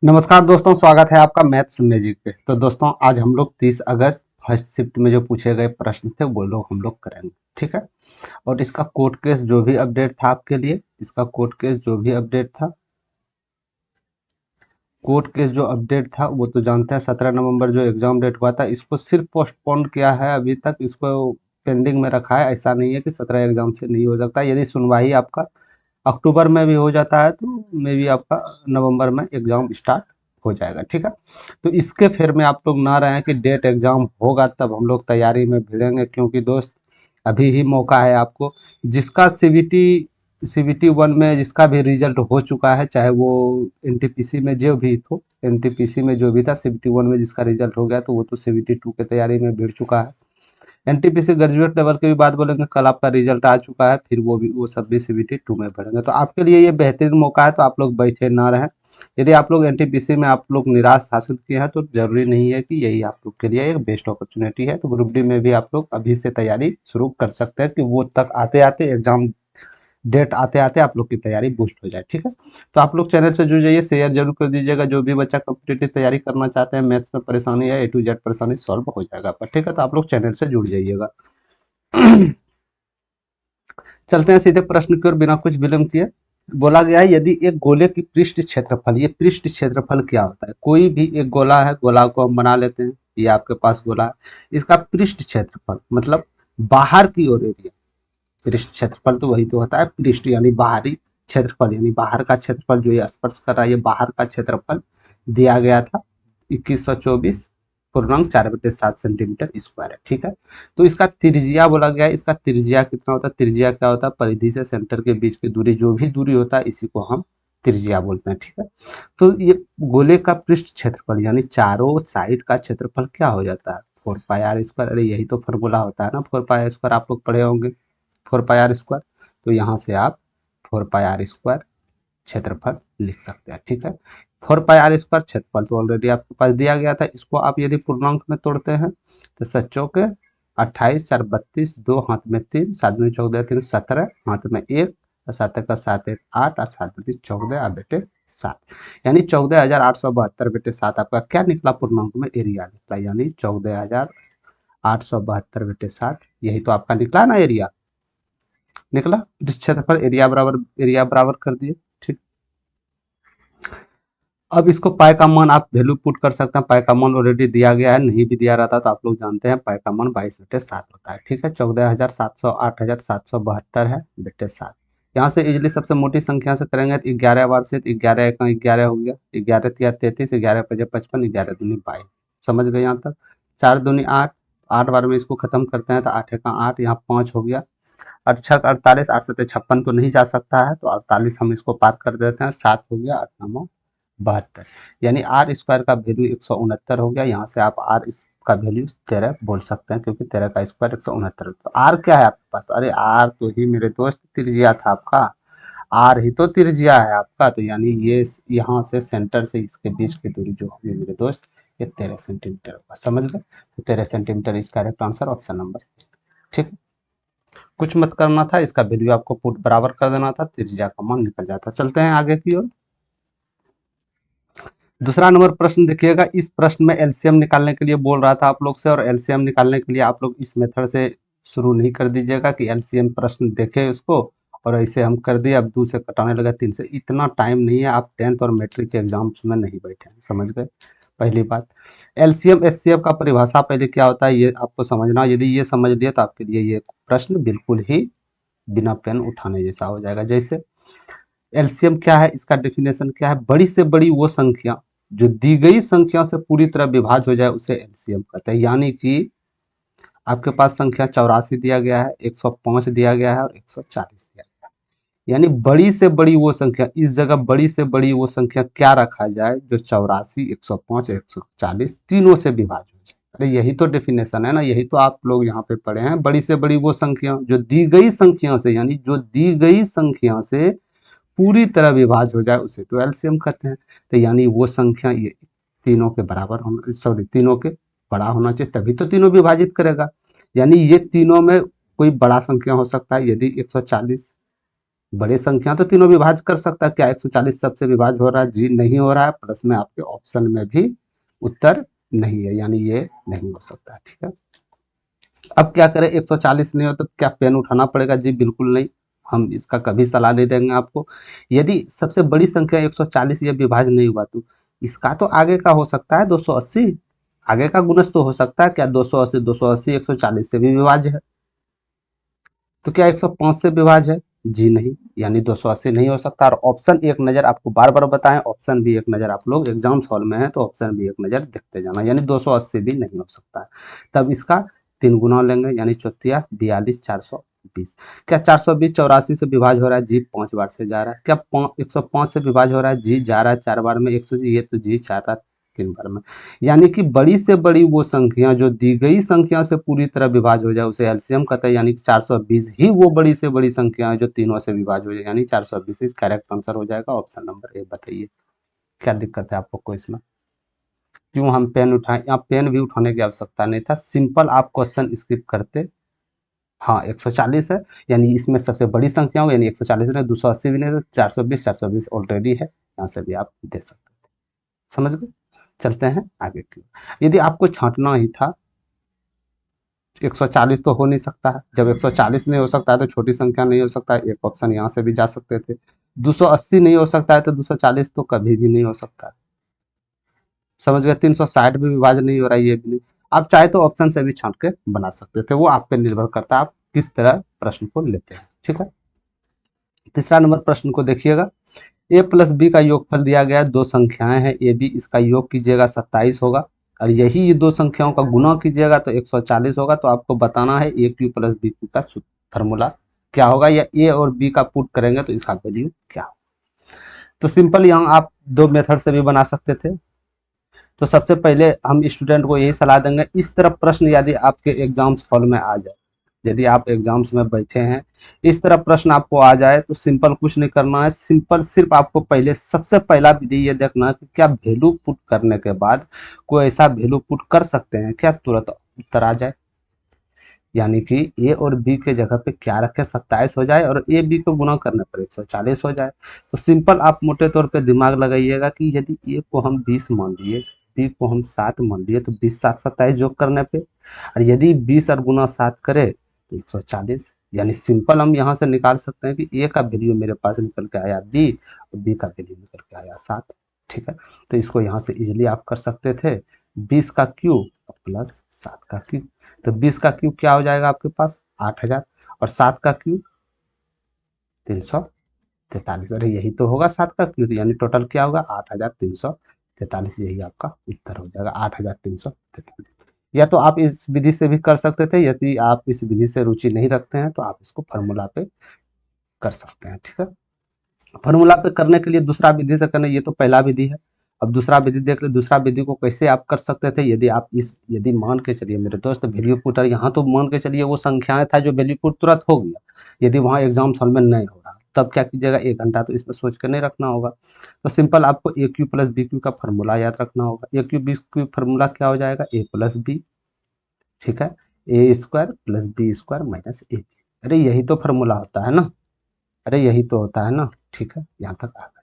नमस्कार दोस्तों, स्वागत है आपका मैथ्स मैजिक पे। तो दोस्तों आज हम लोग 30 अगस्त फर्स्ट शिफ्ट में जो पूछे गए प्रश्न थे वो लोग हम लोग करेंगे, ठीक है। और इसका कोर्ट केस जो भी अपडेट था आपके लिए, इसका कोर्ट केस जो भी अपडेट था, कोर्ट केस जो अपडेट था वो तो जानते हैं 17 नवंबर जो एग्जाम डेट हुआ था, इसको सिर्फ पोस्टपोन किया है, अभी तक इसको पेंडिंग में रखा है। ऐसा नहीं है कि 17 एग्जाम से नहीं हो सकता। यदि सुनवाई आपका अक्टूबर में भी हो जाता है तो मे बी आपका नवंबर में एग्जाम स्टार्ट हो जाएगा, ठीक है। तो इसके फेर में आप लोग ना रहें कि डेट एग्जाम होगा तब हम लोग तैयारी में भिड़ेंगे, क्योंकि दोस्त अभी ही मौका है आपको। जिसका सीबीटी वन में जिसका भी रिजल्ट हो चुका है, चाहे वो एनटीपीसी में जो भी हो, एनटीपीसी में जो भी था, सीबीटी वन में जिसका रिजल्ट हो गया तो वो तो सीबीटी टू की तैयारी में भिड़ चुका है। एनटीपीसी ग्रेजुएट लेवल की भी बात बोलेंगे, कल आपका रिजल्ट आ चुका है, फिर वो सब भी सीबीटी टू में भरेंगे। तो आपके लिए ये बेहतरीन मौका है, तो आप लोग बैठे ना रहें। यदि आप लोग एनटीपीसी में आप लोग निराश हासिल किए हैं तो जरूरी नहीं है कि यही आप लोग के लिए एक बेस्ट अपॉर्चुनिटी है। तो ग्रुप डी में भी आप लोग अभी से तैयारी शुरू कर सकते हैं कि वो तक आते आते एग्जाम डेट आते आते आप लोग की तैयारी बूस्ट हो जाए, ठीक है। तो आप लोग चैनल से जुड़ जाइए, शेयर जरूर कर दीजिएगा। जो भी बच्चा कॉम्पिटेटिव तैयारी करना चाहते हैं, मैथ्स में परेशानी है, ए टू जेड परेशानी सॉल्व हो जाएगा आपका, ठीक है। तो आप लोग चैनल से जुड़ जाइएगा। चलते हैं सीधे प्रश्न की ओर बिना कुछ विलंब किए। बोला गया है यदि एक गोले की पृष्ठ क्षेत्रफल, ये पृष्ठ क्षेत्रफल क्या होता है? कोई भी एक गोला है, गोला को हम बना लेते हैं, ये आपके पास गोला है, इसका पृष्ठ क्षेत्रफल मतलब बाहर की ओर एरिया। पृष्ठ क्षेत्रफल तो वही तो होता है, पृष्ठ यानी बाहरी, क्षेत्रफल यानी बाहर का क्षेत्रफल, जो ये स्पर्श कर रहा है ये बाहर का क्षेत्रफल दिया गया था 2124.4/7 सेंटीमीटर स्क्वायर है, ठीक है। तो इसका त्रिज्या बोला गया है, इसका त्रिज्या कितना होता है? त्रिज्या क्या होता है? परिधि से सेंटर के बीच की दूरी, जो भी दूरी होता है इसी को हम त्रिज्या बोलते हैं, ठीक है। तो ये गोले का पृष्ठ क्षेत्रफल यानी चारों साइड का क्षेत्रफल क्या हो जाता है? 4πr²। अरे यही तो फॉर्मूला होता है ना, 4πr², आप लोग पढ़े होंगे 4πr²। तो यहाँ से आप 4πr² क्षेत्रफल लिख सकते हैं, ठीक है। 4πr² क्षेत्रफल तो ऑलरेडी आपके पास दिया गया था। इसको आप यदि पूर्णांक में तोड़ते हैं तो सच्चों के 28, 4 32, 2 हाथ में 3, 7 दूनी 14, 3 17, हाथ में 1, 7 का 7 1 8 और 7 दूनी 14 बेटे 7, यानी 14,872/7 आपका क्या निकला? पूर्णांक में एरिया निकला, यानी 14,872/7। यही तो आपका निकला ना एरिया, निकला। इस क्षेत्रफल एरिया बराबर कर दिए, ठीक। अब इसको पाई का मान आप वैल्यू पुट कर सकते हैं। पाई का मान ऑलरेडी दिया गया है, नहीं भी दिया रहता तो आप लोग जानते हैं पाई का मान 22/7 होता है, ठीक है। 14,700 8,772 है बेटे 7। यहाँ से इजिली सबसे मोटी संख्या से करेंगे तो 11 बार से 11 एक 11 हो गया, 11 तिया 33, 11 पचे 55, 11 दूनी 22। समझ गए यहाँ तक? 4 दूनी 8, 8 बार में इसको खत्म करते हैं तो 8 का 8, यहाँ 5 हो गया। 48, 8 सत्ते 56 तो नहीं जा सकता है, तो 48 हम इसको पार कर देते हैं, 7 हो गया, 8 9 72, यानी आर स्क्वायर का वैल्यू 169 हो गया। यहाँ से आप आर का वैल्यू 13 बोल सकते हैं, क्योंकि 13 का स्क्वायर 169। तो आर क्या है आपके पास? अरे आर तो ही मेरे दोस्त त्रिज्या था आपका, आर ही तो त्रिज्या है आपका। तो यानी ये यहाँ से सेंटर से इसके बीच की दूरी जो होगी मेरे दोस्त, ये 13 सेंटीमीटर होगा। समझ गए? तो 13 सेंटीमीटर इसका करेक्ट आंसर ऑप्शन नंबर, ठीक। कुछ मत करना था, इसका वैल्यू आपको पुट बराबर कर देना था, त्रिज्या का मान निकल जाता। चलते हैं आगे की ओर। दूसरा नंबर प्रश्न देखिएगा। इस प्रश्न में एलसीएम निकालने के लिए बोल रहा था आप लोग से, और एलसीएम निकालने के लिए आप लोग इस मेथड से शुरू नहीं कर दीजिएगा कि एलसीएम प्रश्न देखे उसको और ऐसे हम कर दिए, अब 2 से कटाने लगा 3 से। इतना टाइम नहीं है, आप 10th और मैट्रिक के एग्जाम्स में नहीं बैठे हैं, समझ गए? पहली बात, एलसीएम एचसीएफ का परिभाषा पहले क्या होता है ये आपको समझना। यदि ये समझ लिया तो आपके लिए ये प्रश्न बिल्कुल ही बिना पेन उठाने जैसा हो जाएगा। जैसे एलसीएम क्या है, इसका डेफिनेशन क्या है? बड़ी से बड़ी वो संख्या जो दी गई संख्या से पूरी तरह विभाज्य हो जाए उसे एलसीएम कहते हैं। यानी कि आपके पास संख्या 84 दिया गया है, 105 दिया गया है और 140 दिया गया है। यानी बड़ी से बड़ी वो संख्या, इस जगह बड़ी से बड़ी वो संख्या क्या रखा जाए जो 84, 105, 140 तीनों से विभाज्य हो जाए। अरे यही तो डेफिनेशन है ना, यही तो आप लोग यहाँ पे पढ़े हैं। बड़ी से बड़ी वो संख्या जो दी गई संख्या से, यानी जो दी गई संख्या से पूरी तरह विभाज्य हो जाए उसे तो एलसीएम कहते हैं। तो यानी वो संख्या ये तीनों के बराबर होना, सॉरी तीनों के बड़ा होना चाहिए, तभी तो तीनों विभाजित करेगा। यानी ये तीनों में कोई बड़ा संख्या हो सकता है। यदि 140 बड़ी संख्या तो तीनों विभाज्य कर सकता है। क्या 140 सबसे विभाज्य हो रहा है? जी नहीं हो रहा है। प्लस में आपके ऑप्शन में भी उत्तर नहीं है, यानी ये नहीं हो सकता। ठीक है, अब क्या करें, 140 नहीं हो तो क्या पेन उठाना पड़ेगा? जी बिल्कुल नहीं, हम इसका कभी सलाह नहीं देंगे आपको। यदि सबसे बड़ी संख्या 140 ये विभाज्य नहीं हुआ तो इसका तो आगे का हो सकता है 280, आगे का गुणज तो हो सकता है। क्या 280 140 से भी विभाज्य है? तो क्या 105 से विभाज्य है? जी नहीं, यानी 280 नहीं हो सकता। और ऑप्शन एक नज़र आपको बार बार बताएं, ऑप्शन भी एक नज़र, आप लोग एग्जाम्स हॉल में हैं तो ऑप्शन भी एक नज़र देखते जाना, यानी 280 भी नहीं हो सकता है। तब इसका 3 गुना लेंगे, यानी चौथिया 42 420। क्या 420 84 से विभाज्य हो रहा है? जी 5 बार से जा रहा है। क्या 105 से विभाज्य हो रहा है? जी जा रहा है 4 बार में। 100 ये तो जी 4 3 बार में। यानी कि बड़ी से बड़ी वो संख्या जो दी गई संख्या से पूरी तरह विभाज्य हो जाए उसे एलसीएम कहते हैं, यानी कि 420 ही वो बड़ी से बड़ी संख्या है जो तीनों से विभाज्य हो जाए, यानी 420 इस करेक्ट आंसर हो जाएगा ऑप्शन नंबर ए। बताइए क्या दिक्कत है आपको कोई इसमें? क्यों हम पेन उठाएं? यहाँ पेन भी उठाने की आवश्यकता नहीं था, सिंपल आप क्वेश्चन स्किप करते। हाँ 140 है, यानी इसमें सबसे बड़ी संख्या हो, यानी 140 नहीं, 280 भी नहीं, तो 420 ऑलरेडी है, यहाँ से भी आप दे सकते हैं। समझ गए? चलते हैं आगे की। यदि आपको छांटना ही था, 140 तो हो नहीं सकता है, जब 140 नहीं हो सकता है तो छोटी संख्या नहीं हो सकता है, एक ऑप्शन यहाँ से भी जा सकते थे। 280 नहीं हो सकता है तो 240 तो कभी भी नहीं हो सकता है। समझ गए? 360 भी विभाजन नहीं हो रहा है, ये भी नहीं। आप चाहे तो ऑप्शन से भी छांट के बना सकते थे, वो आप पे निर्भर करता है आप किस तरह प्रश्न को लेते हैं। ठीक है, तीसरा नंबर प्रश्न को देखिएगा। ए प्लस बी का योगफल दिया गया, दो संख्याएं हैं ए बी, इसका योग कीजिएगा 27 होगा, और यही ये दो संख्याओं का गुणा कीजिएगा तो 140 होगा। तो आपको बताना है ए क्यू प्लस बी क्यू का फॉर्मूला क्या होगा, या ए और बी का पुट करेंगे तो इसका वैल्यू क्या होगा। तो सिंपल यहाँ आप दो मेथड से भी बना सकते थे। तो सबसे पहले हम स्टूडेंट को यही सलाह देंगे, इस तरह प्रश्न यदि आपके एग्जाम्स हॉल में आ जाए, यदि आप एग्जाम्स में बैठे हैं, इस तरह प्रश्न आपको आ जाए तो सिंपल कुछ नहीं करना है, सिंपल सिर्फ आपको पहले सबसे पहला विधि ये देखना है कि क्या वैल्यू पुट करने के बाद कोई ऐसा वैल्यू पुट कर सकते हैं क्या तुरंत उत्तर आ जाए, यानी कि ए और बी के जगह पे क्या रखे 27 हो जाए और ए बी को गुना करने पर 140 हो जाए। तो सिंपल आप मोटे तौर पे दिमाग लगाइएगा कि यदि ए को हम 20 मान लिए, बी को हम 7 मान लिए, तो 20 7 27 जोड़ करने पे, और यदि 20 और गुना 7 करे तो 140, यानी सिंपल हम यहाँ से निकाल सकते हैं कि ए का वैल्यू मेरे पास निकल के आया बी, और बी का वैल्यू निकल के आया 7। ठीक है, तो इसको यहाँ से इजिली आप कर सकते थे, 20 का क्यूब प्लस 7 का क्यूब। तो 20 का क्यूब क्या हो जाएगा आपके पास 8000, और 7 का क्यूब 343। अरे यही तो होगा 7 का क्यूब, यानी टोटल क्या होगा 8343, यही आपका उत्तर हो जाएगा 8343। या तो आप इस विधि से भी कर सकते थे, यदि आप इस विधि से रुचि नहीं रखते हैं तो आप इसको फॉर्मूला पे कर सकते हैं। ठीक है, फॉर्मूला पे करने के लिए दूसरा विधि से करना, ये तो पहला विधि है। अब दूसरा विधि देख ले, दूसरा विधि को कैसे आप कर सकते थे, यदि आप इस यदि मान के चलिए मेरे दोस्त वैल्यू पुटर, यहाँ तो मान के चलिए वो संख्याएं था जो वैल्यू पुट तुरंत हो गया, यदि वहाँ एग्जाम हॉल में नहीं हो रहा तब क्या कीजिएगा, 1 घंटा तो इसमें सोच कर नहीं रखना होगा। तो सिंपल आपको A cube plus B cube का फॉर्मूला याद रखना होगा। A cube B cube formula क्या हो जाएगा, ए प्लस बी, ठीक है, A square plus B square minus A B. अरे यही तो फॉर्मूला होता है ना, अरे यही तो होता है ना। ठीक है, यहाँ तक आ गए।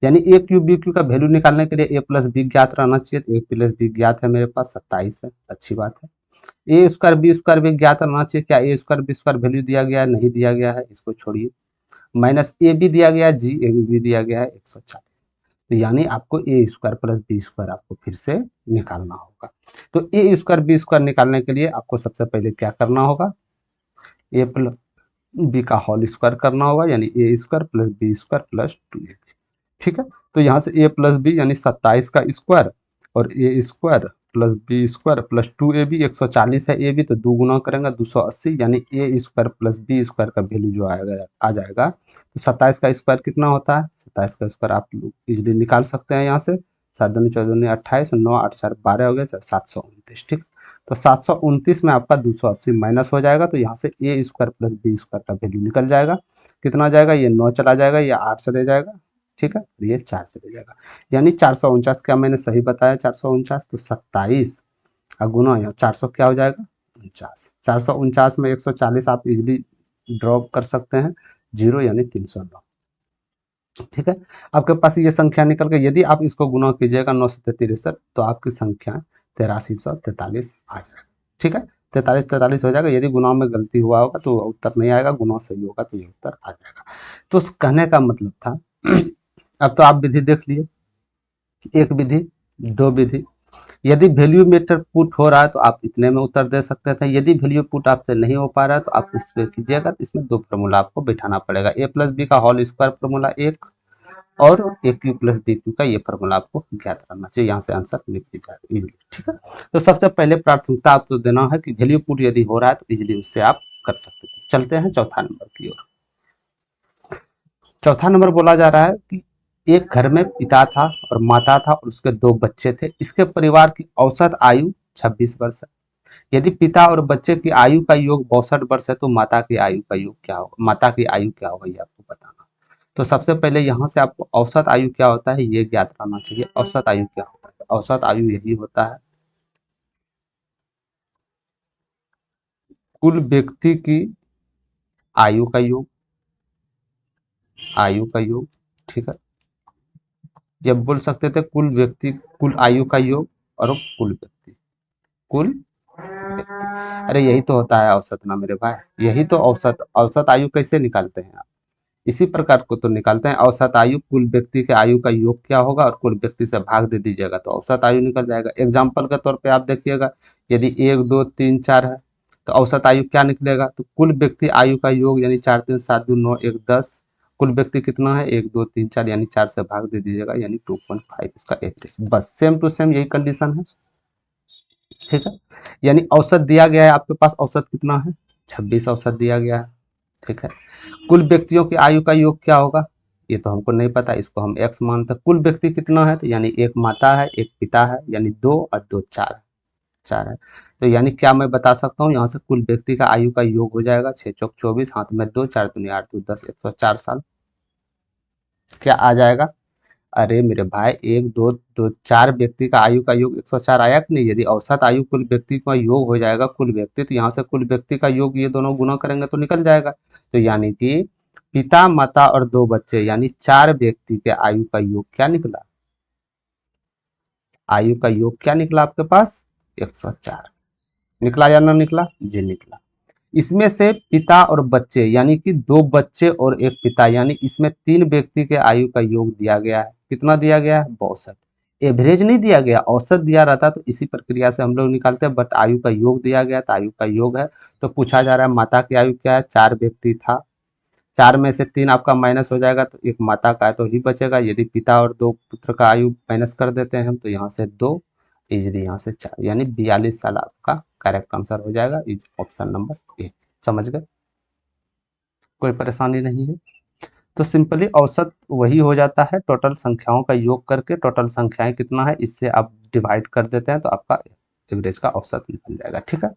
यानी ए क्यू बी क्यू का वैल्यू निकालने के लिए ए प्लस बी ज्ञात रहना चाहिए, ए प्लस बी ज्ञात है मेरे पास 27 है, अच्छी बात है। ए स्क्वायर बी स्क्वायर भी ज्ञात रहना चाहिए, क्या ए स्क्वायर बी स्क्वायर वैल्यू दिया गया है, नहीं दिया गया है, इसको छोड़िए। माइनस ए बी दिया गया है, जी ए बी दिया गया है 140। तो यानी आपको ए स्क्वायर प्लस बी स्क्वायर आपको फिर से निकालना होगा। तो ए स्क्वायर बी स्क्वायर निकालने के लिए आपको सबसे पहले क्या करना होगा, ए प्लस बी का होल स्क्वायर करना होगा, यानी A square plus B square plus 2ab। ठीक है, तो यहाँ से ए प्लस बी यानी 27 का स्क्वायर, और A square plus B square plus 2ab, 140 है ए बी तो 2 गुना करेंगे 280, यानी A square plus B square का वैल्यू जो आएगा आ जाएगा। तो 27 का स्क्वायर कितना होता है, 27 का स्क्वायर आप लोग इजिली निकाल सकते हैं यहाँ से, 7 दूनी 14 दूनी 28, 9 8 4 12 हो गया, 729। ठीक, तो 729 में आपका 280 माइनस हो जाएगा, तो यहाँ से ए स्क्वायर प्लस बी स्क्वायर का वैल्यू निकल जाएगा, कितना जाएगा, ये 9 चला जाएगा, ये 8 चले जाएगा, ठीक है, ये 4 चले जाएगा, यानी 449। क्या मैंने सही बताया 449? तो 27 का गुना यहाँ 400 क्या हो जाएगा 49, 449 में 140 आप इजिली ड्रॉप कर सकते हैं, 0 यानी 309। ठीक है, आपके पास ये संख्या निकल गई। यदि आप इसको गुना कीजिएगा 9 से 63 तो आपकी संख्या 8343 आ जाएगा। ठीक है, 43 हो जाएगा। यदि गुना में गलती हुआ होगा तो उत्तर नहीं आएगा, गुना सही होगा तो ये उत्तर आ जाएगा। तो उस कहने का मतलब था अब तो आप विधि देख लिए, एक विधि, दो विधि। यदि वैल्यू मीटर पुट हो रहा है तो आप इतने में उत्तर दे सकते थे। यदि वैल्यू पुट आपसे नहीं हो पा रहा है तो आप इसमें कीजिएगा, तो इसमें दो फार्मूला आपको बैठाना पड़ेगा। ए प्लस बी का होल स्क्वायर फार्मूला एक, और ए क्यू प्लस बी क्यू का ये फार्मूला आपको ज्ञात करना चाहिए। यहाँ से आंसर निकल जाएगा इजीली। ठीक है, तो सबसे पहले प्राथमिकता आपको देना है कि वैल्यू पुट यदि हो रहा है तो इजीली उससे आप कर सकते थे। चलते हैं चौथा नंबर की ओर। चौथा नंबर बोला जा रहा है कि एक घर में पिता था और माता था और उसके दो बच्चे थे। इसके परिवार की औसत आयु 26 वर्ष है। यदि पिता और बच्चे की आयु का योग 62 वर्ष है तो माता की आयु का योग क्या होगा, माता की आयु क्या होगा ये आपको बताना। तो सबसे पहले यहाँ से आपको औसत आयु क्या होता है ये ज्ञात करना चाहिए। औसत आयु क्या होता है? औसत आयु यही होता है कुल व्यक्ति की आयु का योग, आयु का योग। ठीक है, जब बोल सकते थे कुल व्यक्ति, कुल आयु का योग और कुल व्यक्ति, कुल व्यक्ति। अरे यही तो होता है औसत ना मेरे भाई, यही तो औसत। औसत आयु कैसे निकालते हैं आप? इसी प्रकार को तो निकालते हैं। औसत आयु कुल व्यक्ति के आयु का योग क्या होगा और कुल व्यक्ति से भाग दे दीजिएगा तो औसत आयु निकल जाएगा। एग्जाम्पल के तौर पे आप देखिएगा, यदि 1 2 3 4 है तो औसत आयु क्या निकलेगा? तो कुल व्यक्ति आयु का योग यानी 4 3 7 2 9 1 10। कुल व्यक्ति कितना है? 1 2 3 4, यानी 4 से भाग दे दीजिएगा यानी 2.5 इसका एवरेज। बस सेम टू सेम यही कंडीशन है। ठीक है, यानी औसत दिया गया है आपके पास, औसत कितना है? 26 औसत दिया गया है। ठीक है, कुल व्यक्तियों की आयु का योग क्या होगा ये तो हमको नहीं पता, इसको हम एक्स मानते हैं। कुल व्यक्ति कितना है? तो यानी एक माता है एक पिता है, यानी 2 और 2 4, 4 है। तो यानी क्या मैं बता सकता हूँ यहाँ से कुल व्यक्ति का आयु का योग हो जाएगा 6 चौक 24, हाथ में 2, 4 दूनी 8 2 10, 104 साल। क्या आ जाएगा? अरे मेरे भाई, एक दो दो 4 व्यक्ति का आयु का योग 104 आया कि नहीं? यदि औसत आयु कुल व्यक्ति का योग हो जाएगा कुल व्यक्ति, तो यहाँ से कुल व्यक्ति का योग ये दोनों गुना करेंगे तो निकल जाएगा। तो यानी कि पिता माता और दो बच्चे यानी 4 व्यक्ति के आयु का योग क्या निकला? आयु का योग क्या निकला आपके पास? 104 निकला या ना निकला? जी निकला। इसमें से पिता और बच्चे यानी कि 2 बच्चे और एक पिता, यानी इसमें 3 व्यक्ति के आयु का योग दिया गया है। कितना दिया गया है? 62। एवरेज नहीं दिया गया, औसत दिया रहता तो इसी प्रक्रिया से हम लोग निकालते हैं, बट आयु का योग दिया गया तो आयु का योग है। तो पूछा जा रहा है माता की आयु क्या है? 4 व्यक्ति था, 4 में से 3 आपका माइनस हो जाएगा तो एक माता का है तो ही बचेगा। यदि पिता और 2 पुत्र का आयु माइनस कर देते हैं हम तो यहाँ से 2, इजली यहाँ से 4, यानी 42 साल आपका करेक्ट आंसर हो जाएगा। Is option number A. समझ गए? कोई परेशानी नहीं है। तो सिंपली औसत वही हो जाता है, टोटल संख्याओं का योग करके टोटल संख्याएं कितना है इससे आप डिवाइड कर देते हैं तो आपका एवरेज का औसत निकल जाएगा। ठीक है,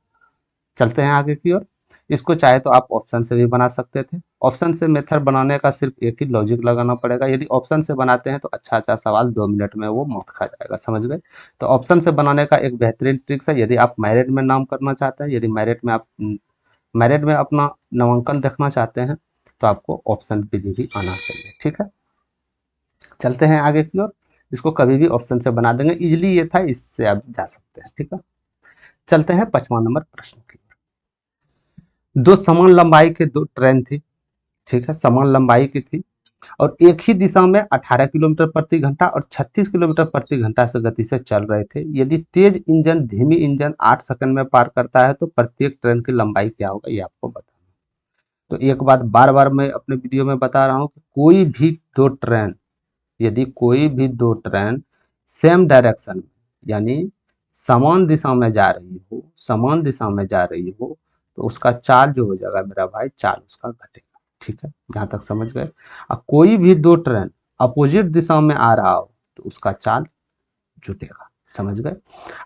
चलते हैं आगे की ओर। इसको चाहे तो आप ऑप्शन से भी बना सकते थे। ऑप्शन से मेथड बनाने का सिर्फ एक ही लॉजिक लगाना पड़ेगा। यदि ऑप्शन से बनाते हैं तो अच्छा अच्छा सवाल 2 मिनट में वो मौत खा जाएगा। समझ गए? तो ऑप्शन से बनाने का एक बेहतरीन ट्रिक्स है, यदि आप मैरिट में नाम करना चाहते हैं, यदि मैरिट में अपना नामांकन देखना चाहते हैं तो आपको ऑप्शन पे भी आना चाहिए। ठीक है, चलते हैं आगे की ओर। इसको कभी भी ऑप्शन से बना देंगे, इजिली ये था, इससे आप जा सकते हैं। ठीक है, चलते हैं 5वां नंबर प्रश्न की। दो समान लंबाई के दो ट्रेन थी। ठीक है, समान लंबाई की थी और एक ही दिशा में 18 किलोमीटर प्रति घंटा और 36 किलोमीटर प्रति घंटा से गति से चल रहे थे। यदि तेज इंजन धीमी इंजन 8 सेकंड में पार करता है तो प्रत्येक ट्रेन की लंबाई क्या होगा ये आपको बताना। तो एक बात बार बार मैं अपने वीडियो में बता रहा हूँ कि कोई भी दो ट्रेन, यदि कोई भी दो ट्रेन सेम डायरेक्शन में यानी समान दिशा में जा रही हो, समान दिशा में जा रही हो तो उसका चाल जो हो जाएगा मेरा भाई, चाल उसका घटेगा। ठीक है, जहाँ तक समझ गए। और कोई भी दो ट्रेन अपोजिट दिशा में आ रहा हो तो उसका चाल जुटेगा। समझ गए?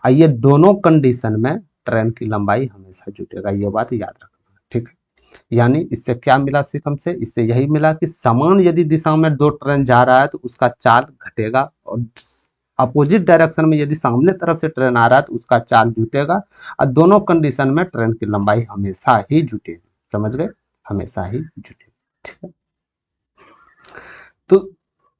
और ये दोनों कंडीशन में ट्रेन की लंबाई हमेशा जुटेगा, ये बात याद रखना। ठीक है, यानी इससे क्या मिला सीख हमसे? इससे यही मिला कि समान यदि दिशा में दो ट्रेन जा रहा है तो उसका चाल घटेगा और अपोजिट डायरेक्शन में यदि सामने तरफ से ट्रेन आ रहा है तो उसका चाल जुटेगा। और दोनों कंडीशन में ट्रेन की लंबाई हमेशा ही जुटेगी। समझ गए? हमेशा ही जुटेगी। ठीक है, तो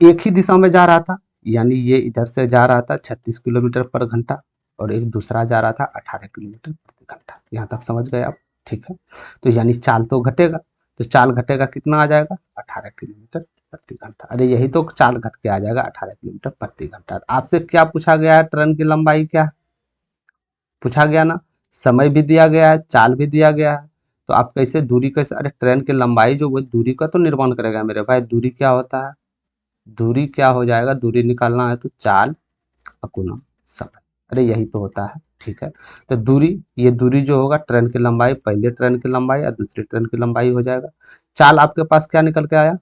एक ही दिशा में जा रहा था, यानी ये इधर से जा रहा था 36 किलोमीटर पर घंटा और एक दूसरा जा रहा था 18 किलोमीटर प्रति घंटा। यहाँ तक समझ गए आप? ठीक है, तो यानी चाल तो घटेगा, तो चाल घटेगा कितना आ जाएगा? 18 किलोमीटर प्रति घंटा। अरे यही तो चाल घट के आ जाएगा 18 किलोमीटर प्रति घंटा। आपसे क्या पूछा गया है? ट्रेन की लंबाई क्या है पूछा गया ना, समय भी दिया गया है, चाल भी दिया गया है, तो आप कैसे दूरी कैसे, अरे ट्रेन की लंबाई जो वो दूरी का तो निर्माण करेगा मेरे भाई। दूरी क्या होता है? दूरी क्या हो जाएगा? दूरी निकालना है तो चाल अकुना समय। अरे यही तो होता है। ठीक है, तो दूरी, ये दूरी जो होगा ट्रेन की लंबाई, पहले ट्रेन की लंबाई या दूसरी ट्रेन की लंबाई हो जाएगा। चाल आपके पास क्या निकल के आया?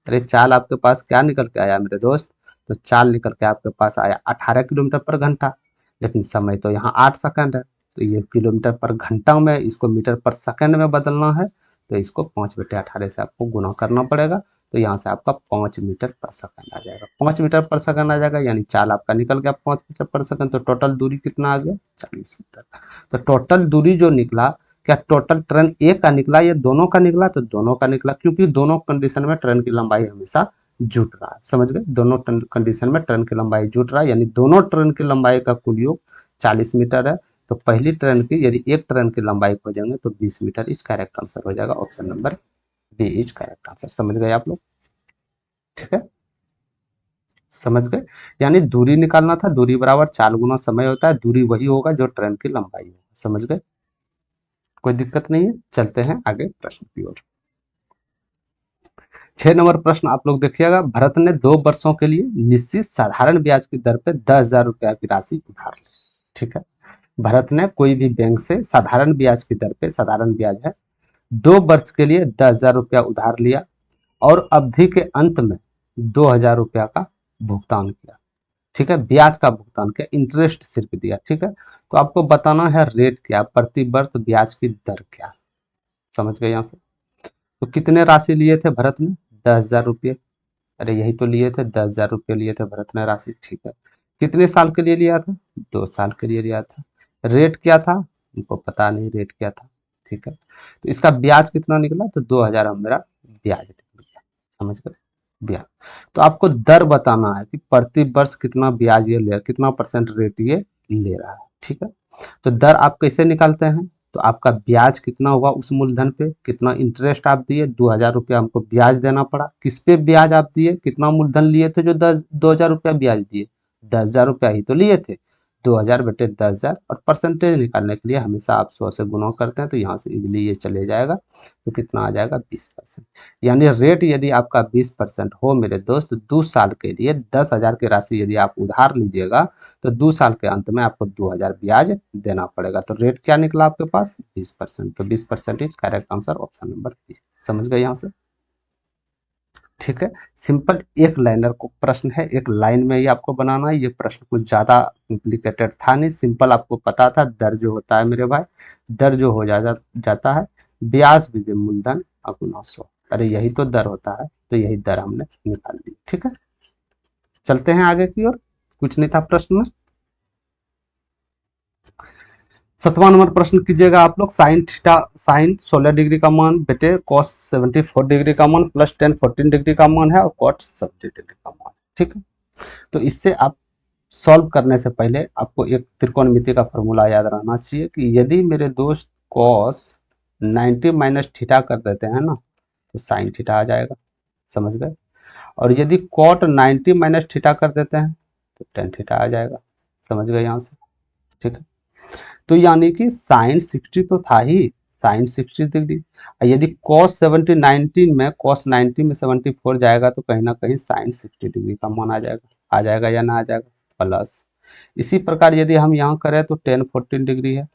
अरे चाल आपके पास क्या निकल के आया मेरे दोस्त? तो चाल निकल के आपके पास आया 18 किलोमीटर पर घंटा, लेकिन समय तो यहाँ 8 सेकंड है, तो ये किलोमीटर पर घंटा में इसको मीटर पर सेकंड में बदलना है, तो इसको 5/18 से आपको गुना करना पड़ेगा, तो यहाँ से आपका 5 मीटर पर सेकंड आ जाएगा। 5 मीटर पर सेकंड आ जाएगा, यानी चाल आपका निकल गया 5 मीटर पर सेकंड, तो टोटल दूरी कितना आ गया? 40 मीटर। तो टोटल दूरी जो निकला, क्या टोटल ट्रेन एक का निकला या दोनों का निकला? तो दोनों का निकला, क्योंकि दोनों कंडीशन में ट्रेन की लंबाई हमेशा जुट रहा है। समझ गए? दोनों कंडीशन में ट्रेन की लंबाई जुट रहा है, यानी दोनों ट्रेन की लंबाई का कुल योग 40 मीटर है। तो पहली ट्रेन की यदि एक ट्रेन की लंबाई खोजेंगे तो 20 मीटर इस करेक्ट आंसर हो जाएगा। Option number B is correct answer. समझ गए आप लोग? ठीक है, समझ गए? यानी दूरी निकालना था, दूरी बराबर चाल गुना समय होता है, दूरी वही होगा जो ट्रेन की लंबाई होगा। समझ गए? कोई दिक्कत नहीं है, चलते हैं आगे प्रश्न की ओर। 6 नंबर प्रश्न आप लोग देखिएगा। भरत ने 2 वर्षों के लिए निश्चित साधारण ब्याज की दर पे 10,000 रुपया की राशि उधार ली। ठीक है, भरत ने कोई भी बैंक से साधारण ब्याज की दर पे, साधारण ब्याज है, 2 वर्ष के लिए 10,000 रुपया उधार लिया और अवधि के अंत में 2,000 रुपया का भुगतान किया। ठीक है, ब्याज का भुगतान किया, इंटरेस्ट सिर्फ दिया। ठीक है, तो आपको बताना है रेट क्या, प्रति वर्ष ब्याज की दर क्या। समझ गए यहाँ से? तो कितने राशि लिए थे भरत ने? 10,000 रुपये। अरे यही तो लिए थे, 10,000 रुपये लिए थे भरत ने राशि। ठीक है, कितने साल के लिए लिया था? 2 साल के लिए लिया था। रेट क्या था? उनको पता नहीं रेट क्या था। ठीक है, तो इसका ब्याज कितना निकला? तो 2,000 मेरा ब्याज निकल गया। समझ गए? ब्याज। तो आपको दर बताना है कि प्रति वर्ष कितना ब्याज ये ले, कितना परसेंट रेट ये ले रहा है। ठीक है, तो दर आप कैसे निकालते हैं? तो आपका ब्याज कितना हुआ उस मूलधन पे, कितना इंटरेस्ट आप दिए, 2,000 रुपया हमको ब्याज देना पड़ा। किस पे ब्याज आप दिए? कितना मूलधन लिए थे जो 2,000 रुपया ब्याज दिए? 10,000 रुपया ही तो लिए थे। 2,000 बटे 10,000, और परसेंटेज निकालने के लिए हमेशा आप 100 से गुना करते हैं, तो यहाँ से इजिली ये चले जाएगा, तो कितना आ जाएगा? 20%। यानी रेट यदि आपका 20% हो मेरे दोस्त, 2 साल के लिए 10,000 की राशि यदि आप उधार लीजिएगा, तो 2 साल के अंत में आपको 2,000 ब्याज देना पड़ेगा। तो रेट क्या निकला आपके पास? 20%। तो 20% is correct answer, option number B. समझ गए यहाँ से? ठीक है, सिंपल एक लाइनर को प्रश्न है, एक लाइन में ही आपको बनाना है। ये प्रश्न कुछ ज्यादा कॉम्प्लिकेटेड था नहीं, सिंपल आपको पता था दर जो होता है मेरे भाई, दर जो हो जाता है ब्याज विजय मूलधन अगुना 100। अरे यही तो दर होता है, तो यही दर हमने निकाल ली। ठीक है, चलते हैं आगे की ओर। कुछ नहीं था प्रश्न में। 7वां नंबर प्रश्न कीजिएगा आप लोग। साइन थीटा, साइन 16 डिग्री का मान बेटे कॉस 74 डिग्री का मान, प्लस टेन 14 डिग्री का मान है, और कॉट 70 डिग्री का मान। ठीक है, तो इससे आप सॉल्व करने से पहले आपको एक त्रिकोणमिति का फॉर्मूला याद रहना चाहिए कि यदि मेरे दोस्त कॉस 90 माइनस थीटा कर देते हैं ना, तो साइन थीटा आ जाएगा। समझ गए? और यदि कॉट 90 माइनस थीटा कर देते हैं तो टेन थीटा आ जाएगा। समझ गए यहाँ से? ठीक है, तो यानी कि साइन 60 तो था ही, साइन 60 डिग्री, यदि कॉस 70 19 में, कॉस 90 में 74 जाएगा, तो कहीं ना कहीं साइन 60 डिग्री का मान आ जाएगा या ना आ जाएगा? प्लस इसी प्रकार यदि हम यहाँ करें तो टेन 14 डिग्री है,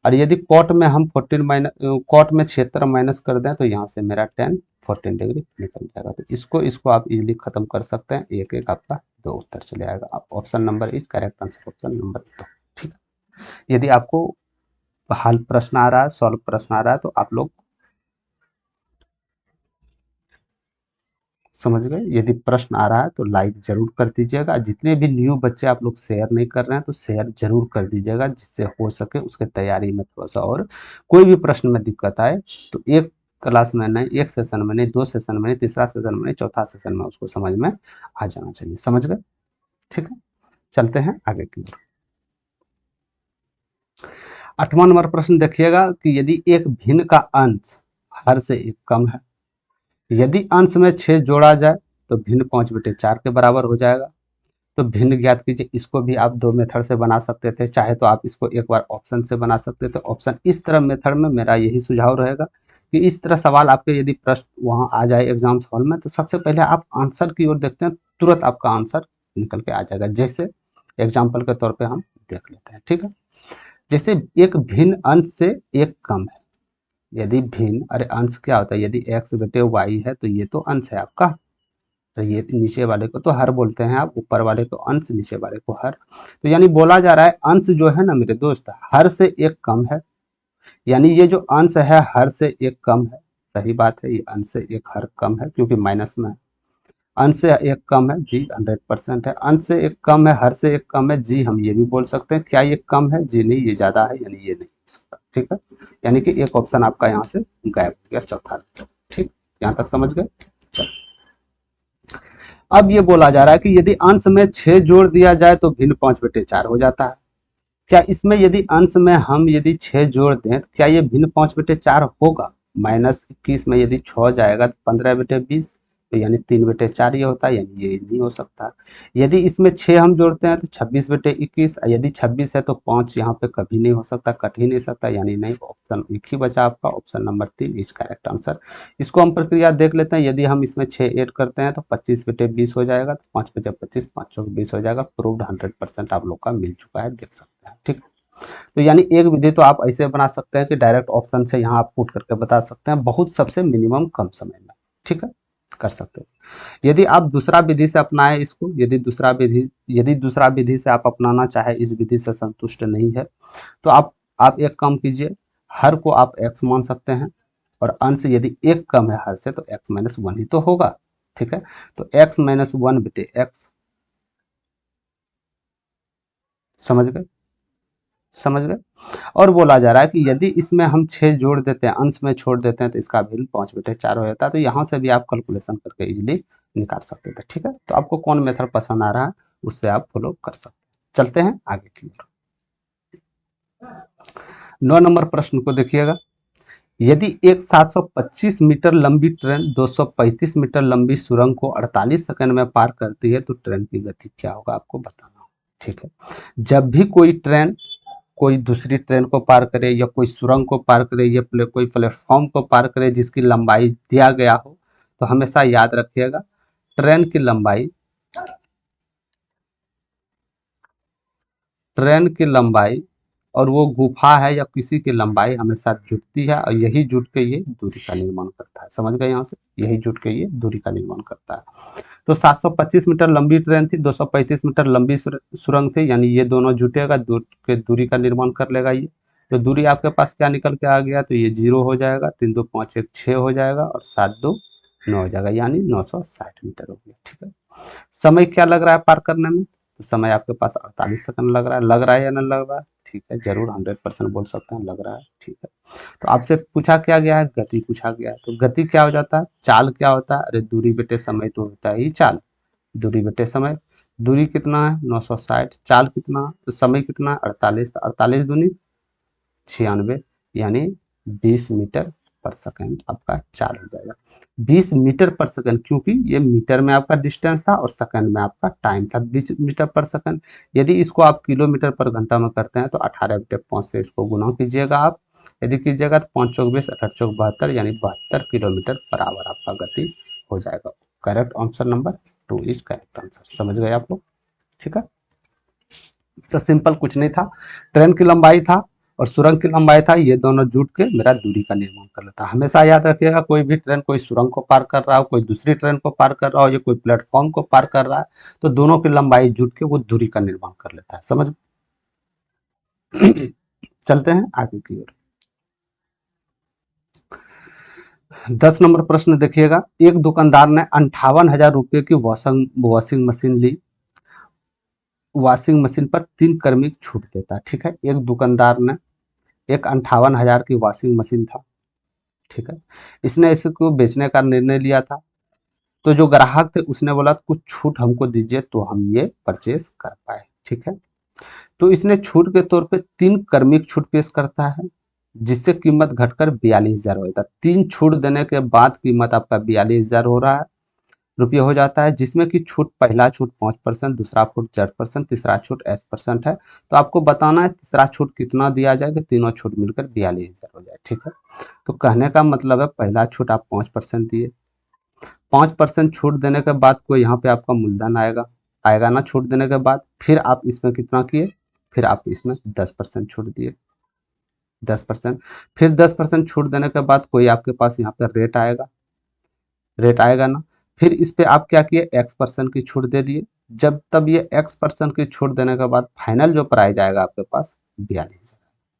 और यदि कॉट में हम 14 माइनस, कॉट में 76 माइनस कर दें, तो यहाँ से मेरा टेन 14 डिग्री निकल जाएगा। तो इसको इसको आप इजीली खत्म कर सकते हैं, एक एक आपका 2 उत्तर चले आएगा। आप option number is correct answer, option number 2। ठीक है, यदि आपको हल प्रश्न आ रहा है, सॉल्व प्रश्न आ रहा है, तो आप लोग समझ गए। यदि प्रश्न आ रहा है तो लाइक जरूर कर दीजिएगा। जितने भी न्यू बच्चे आप लोग शेयर नहीं कर रहे हैं तो शेयर जरूर कर दीजिएगा, जिससे हो सके उसके तैयारी में थोड़ा सा, और कोई भी प्रश्न में दिक्कत आए तो एक क्लास में नहीं, एक सेशन में नहीं, दो सेशन में नहीं, तीसरा सेशन में नहीं, चौथा सेशन में उसको समझ में आ जाना चाहिए। समझ गए? ठीक है, चलते हैं आगे की ओर। 8वां नंबर प्रश्न देखिएगा कि यदि एक भिन्न का अंश हर से एक कम है, यदि अंश में 6 जोड़ा जाए तो भिन्न 5/4 के बराबर हो जाएगा। तो भिन्न ज्ञात कीजिए। इसको भी आप दो मेथड से बना सकते थे, चाहे तो आप इसको एक बार ऑप्शन से बना सकते थे। ऑप्शन इस तरह मेथड में मेरा यही सुझाव रहेगा कि इस तरह सवाल आपके यदि प्रश्न वहाँ आ जाए एग्जाम हॉल में, तो सबसे पहले आप आंसर की ओर देखते हैं, तुरंत आपका आंसर निकल के आ जाएगा। जैसे एग्जाम्पल के तौर पे हम देख लेते हैं, ठीक है। जैसे एक भिन्न अंश से एक कम है, यदि भिन्न, अरे अंश क्या होता है, यदि x बटे y है तो ये तो अंश है आपका, तो ये नीचे वाले को तो हर बोलते हैं आप, ऊपर वाले को अंश, नीचे वाले को हर। तो यानी बोला जा रहा है अंश जो है ना मेरे दोस्त, हर से एक कम है। यानी ये जो अंश है हर से एक कम है, सही बात है, ये अंश से एक हर कम है क्योंकि माइनस में है। अंश से एक कम है जी, 100% है। अंश से एक कम है, हर से एक कम है जी, हम ये भी बोल सकते हैं। क्या ये कम है जी? नहीं, ये ज्यादा है, यानी ये नहीं हो सकता। ठीक है, यानी कि एक ऑप्शन आपका यहाँ से गायब हो गया, चौथा। ठीक, यहाँ तक समझ गए? चलो, अब ये बोला जा रहा है कि यदि अंश में 6 जोड़ दिया जाए तो भिन्न 5/4 हो जाता है। क्या इसमें यदि अंश में हम यदि 6 जोड़ दें तो क्या ये भिन्न 5/4 होगा? -21 में यदि 6 जाएगा तो 15/20, तो यानी 3/4 ये होता है, यानी ये नहीं हो सकता। यदि इसमें 6 हम जोड़ते हैं तो 26/21, यदि 26 है तो 5 यहाँ पे कभी नहीं हो सकता, कट ही नहीं सकता, यानी नहीं। ऑप्शन एक ही बचा आपका, option number 3 is correct answer. इसको हम प्रक्रिया देख लेते हैं। यदि हम इसमें 6 ऐड करते हैं तो 25/20 हो जाएगा, तो 5×25 5 चौक 20 हो जाएगा। प्रूव्ड 100% आप लोग का मिल चुका है, देख सकते हैं। ठीक, तो यानी एक विधि तो आप ऐसे बना सकते हैं कि डायरेक्ट ऑप्शन से यहाँ आप पुट करके बता सकते हैं, बहुत सबसे मिनिमम कम समय में। ठीक है, कर सकते हैं। यदि आप दूसरा विधि से अपनाएं इसको, यदि दूसरा विधि से आप अपनाना चाहे, इस विधि से संतुष्ट नहीं है, तो आप एक काम कीजिए, हर को आप x मान सकते हैं, और अंश यदि एक कम है हर से तो x-1 ही तो होगा। ठीक है, तो x-1 बेटे x, समझ गए? समझ गए? और बोला जा रहा है कि यदि इसमें हम 6 जोड़ देते हैं, अंश में छोड़ देते हैं, तो इसका भिन्न 5/4 हो जाता है। तो यहाँ से भी आप कैलकुलेशन करके इजीली निकाल सकते थे। ठीक है, तो आपको कौन मेथड पसंद आ रहा है उससे आप फॉलो कर सकते हैं। चलते हैं आगे की ओर। 9 नंबर प्रश्न को देखिएगा। यदि एक 725 मीटर लंबी ट्रेन 235 मीटर लंबी सुरंग को 48 सेकंड में पार करती है तो ट्रेन की गति क्या होगा, आपको बताना। ठीक है, जब भी कोई ट्रेन कोई दूसरी ट्रेन को पार करे, या कोई सुरंग को पार करे, या कोई प्लेटफॉर्म को पार करे जिसकी लंबाई दिया गया हो, तो हमेशा याद रखिएगा ट्रेन की लंबाई और वो गुफा है या किसी की लंबाई हमेशा जुटती है, और यही जुट के ये दूरी का निर्माण करता है। समझ गए? यहाँ से यही जुट के ये दूरी का निर्माण करता है। तो 725 मीटर लंबी ट्रेन थी, 235 मीटर लंबी सुरंग थी, यानी ये दोनों जुटेगा, दूरी का निर्माण कर लेगा ये। तो दूरी आपके पास क्या निकल के आ गया, तो ये 0 हो जाएगा, 3 2 5 1 6 हो जाएगा, और 7 2 9 हो जाएगा, यानी 960 मीटर हो गया। ठीक है, समय क्या लग रहा है पार करने में, तो समय आपके पास 48 सेकंड लग रहा है या नहीं लग रहा है? ठीक है, जरूर 100% बोल सकते हैं लग रहा है। ठीक है, तो आपसे पूछा क्या गया है, गति पूछा गया है। तो गति क्या हो जाता है, चाल क्या होता है, अरे दूरी बेटे समय तो होता है ही चाल, दूरी बेटे समय। दूरी कितना है 960, चाल कितना, तो समय कितना है 48, तो 48 दूनी 96, यानी 20 मीटर पर सेकंड आपका चाल हो जाएगा। 20 मीटर पर सेकंड, क्योंकि ये मीटर में आपका डिस्टेंस था और सेकंड में आपका टाइम था। 20 मीटर पर सेकंड, यदि इसको आप किलोमीटर पर घंटा में करते हैं तो 18/5 से इसको गुना कीजिएगा आप। यदि कीजिएगा तो 5 चौक 20, 18 चौक 72, यानी 72 किलोमीटर पर आवर आपका गति हो जाएगा। Correct answer number 2 is correct answer. समझ गए आप लोग? ठीक है, तो सिंपल कुछ नहीं था, ट्रेन की लंबाई था और सुरंग की लंबाई था, ये दोनों जुट के मेरा दूरी का निर्माण कर लेता है। हमेशा याद रखिएगा, कोई भी ट्रेन कोई सुरंग को पार कर रहा हो, कोई दूसरी ट्रेन को पार कर रहा हो, या कोई प्लेटफॉर्म को पार कर रहा है, तो दोनों की लंबाई जुट के वो दूरी का निर्माण कर लेता है। समझ? चलते हैं आगे की ओर। 10 नंबर प्रश्न देखिएगा। एक दुकानदार ने 58,000 रुपये की वॉशिंग मशीन ली। वॉशिंग मशीन पर 3 कर्मी छूट देता है। ठीक है, एक दुकानदार ने एक 58,000 की वॉशिंग मशीन था, ठीक है। इसने इसको बेचने का निर्णय लिया था, तो जो ग्राहक थे उसने बोला कुछ छूट हमको दीजिए तो हम ये परचेज कर पाए। ठीक है। तो इसने छूट के तौर पे 3 क्रमिक छूट पेश करता है, जिससे कीमत घटकर 42,000 होगा। 3 छूट देने के बाद कीमत आपका 42,000 हो रहा है, रुपये हो जाता है, जिसमें कि छूट, पहला छूट 5%, दूसरा छूट 4%, तीसरा छूट S% है। तो आपको बताना है तीसरा छूट कितना दिया जाएगा, तीनों छूट मिलकर 42,000 हो जाए। ठीक है। तो कहने का मतलब है पहला छूट आप 5% दिए, 5% छूट देने के बाद कोई यहाँ पे आपका मूलधन आएगा, आएगा ना छूट देने के बाद, फिर आप इसमें कितना किए, फिर आप इसमें 10% छूट दिए, 10%, फिर 10% छूट देने के बाद कोई आपके पास यहाँ पे रेट आएगा ना, फिर इस पे आप क्या किए, X% की छूट दे दिए। जब तब ये X% की छूट देने के बाद फाइनल जो प्राइस आएगा आपके पास 42,000।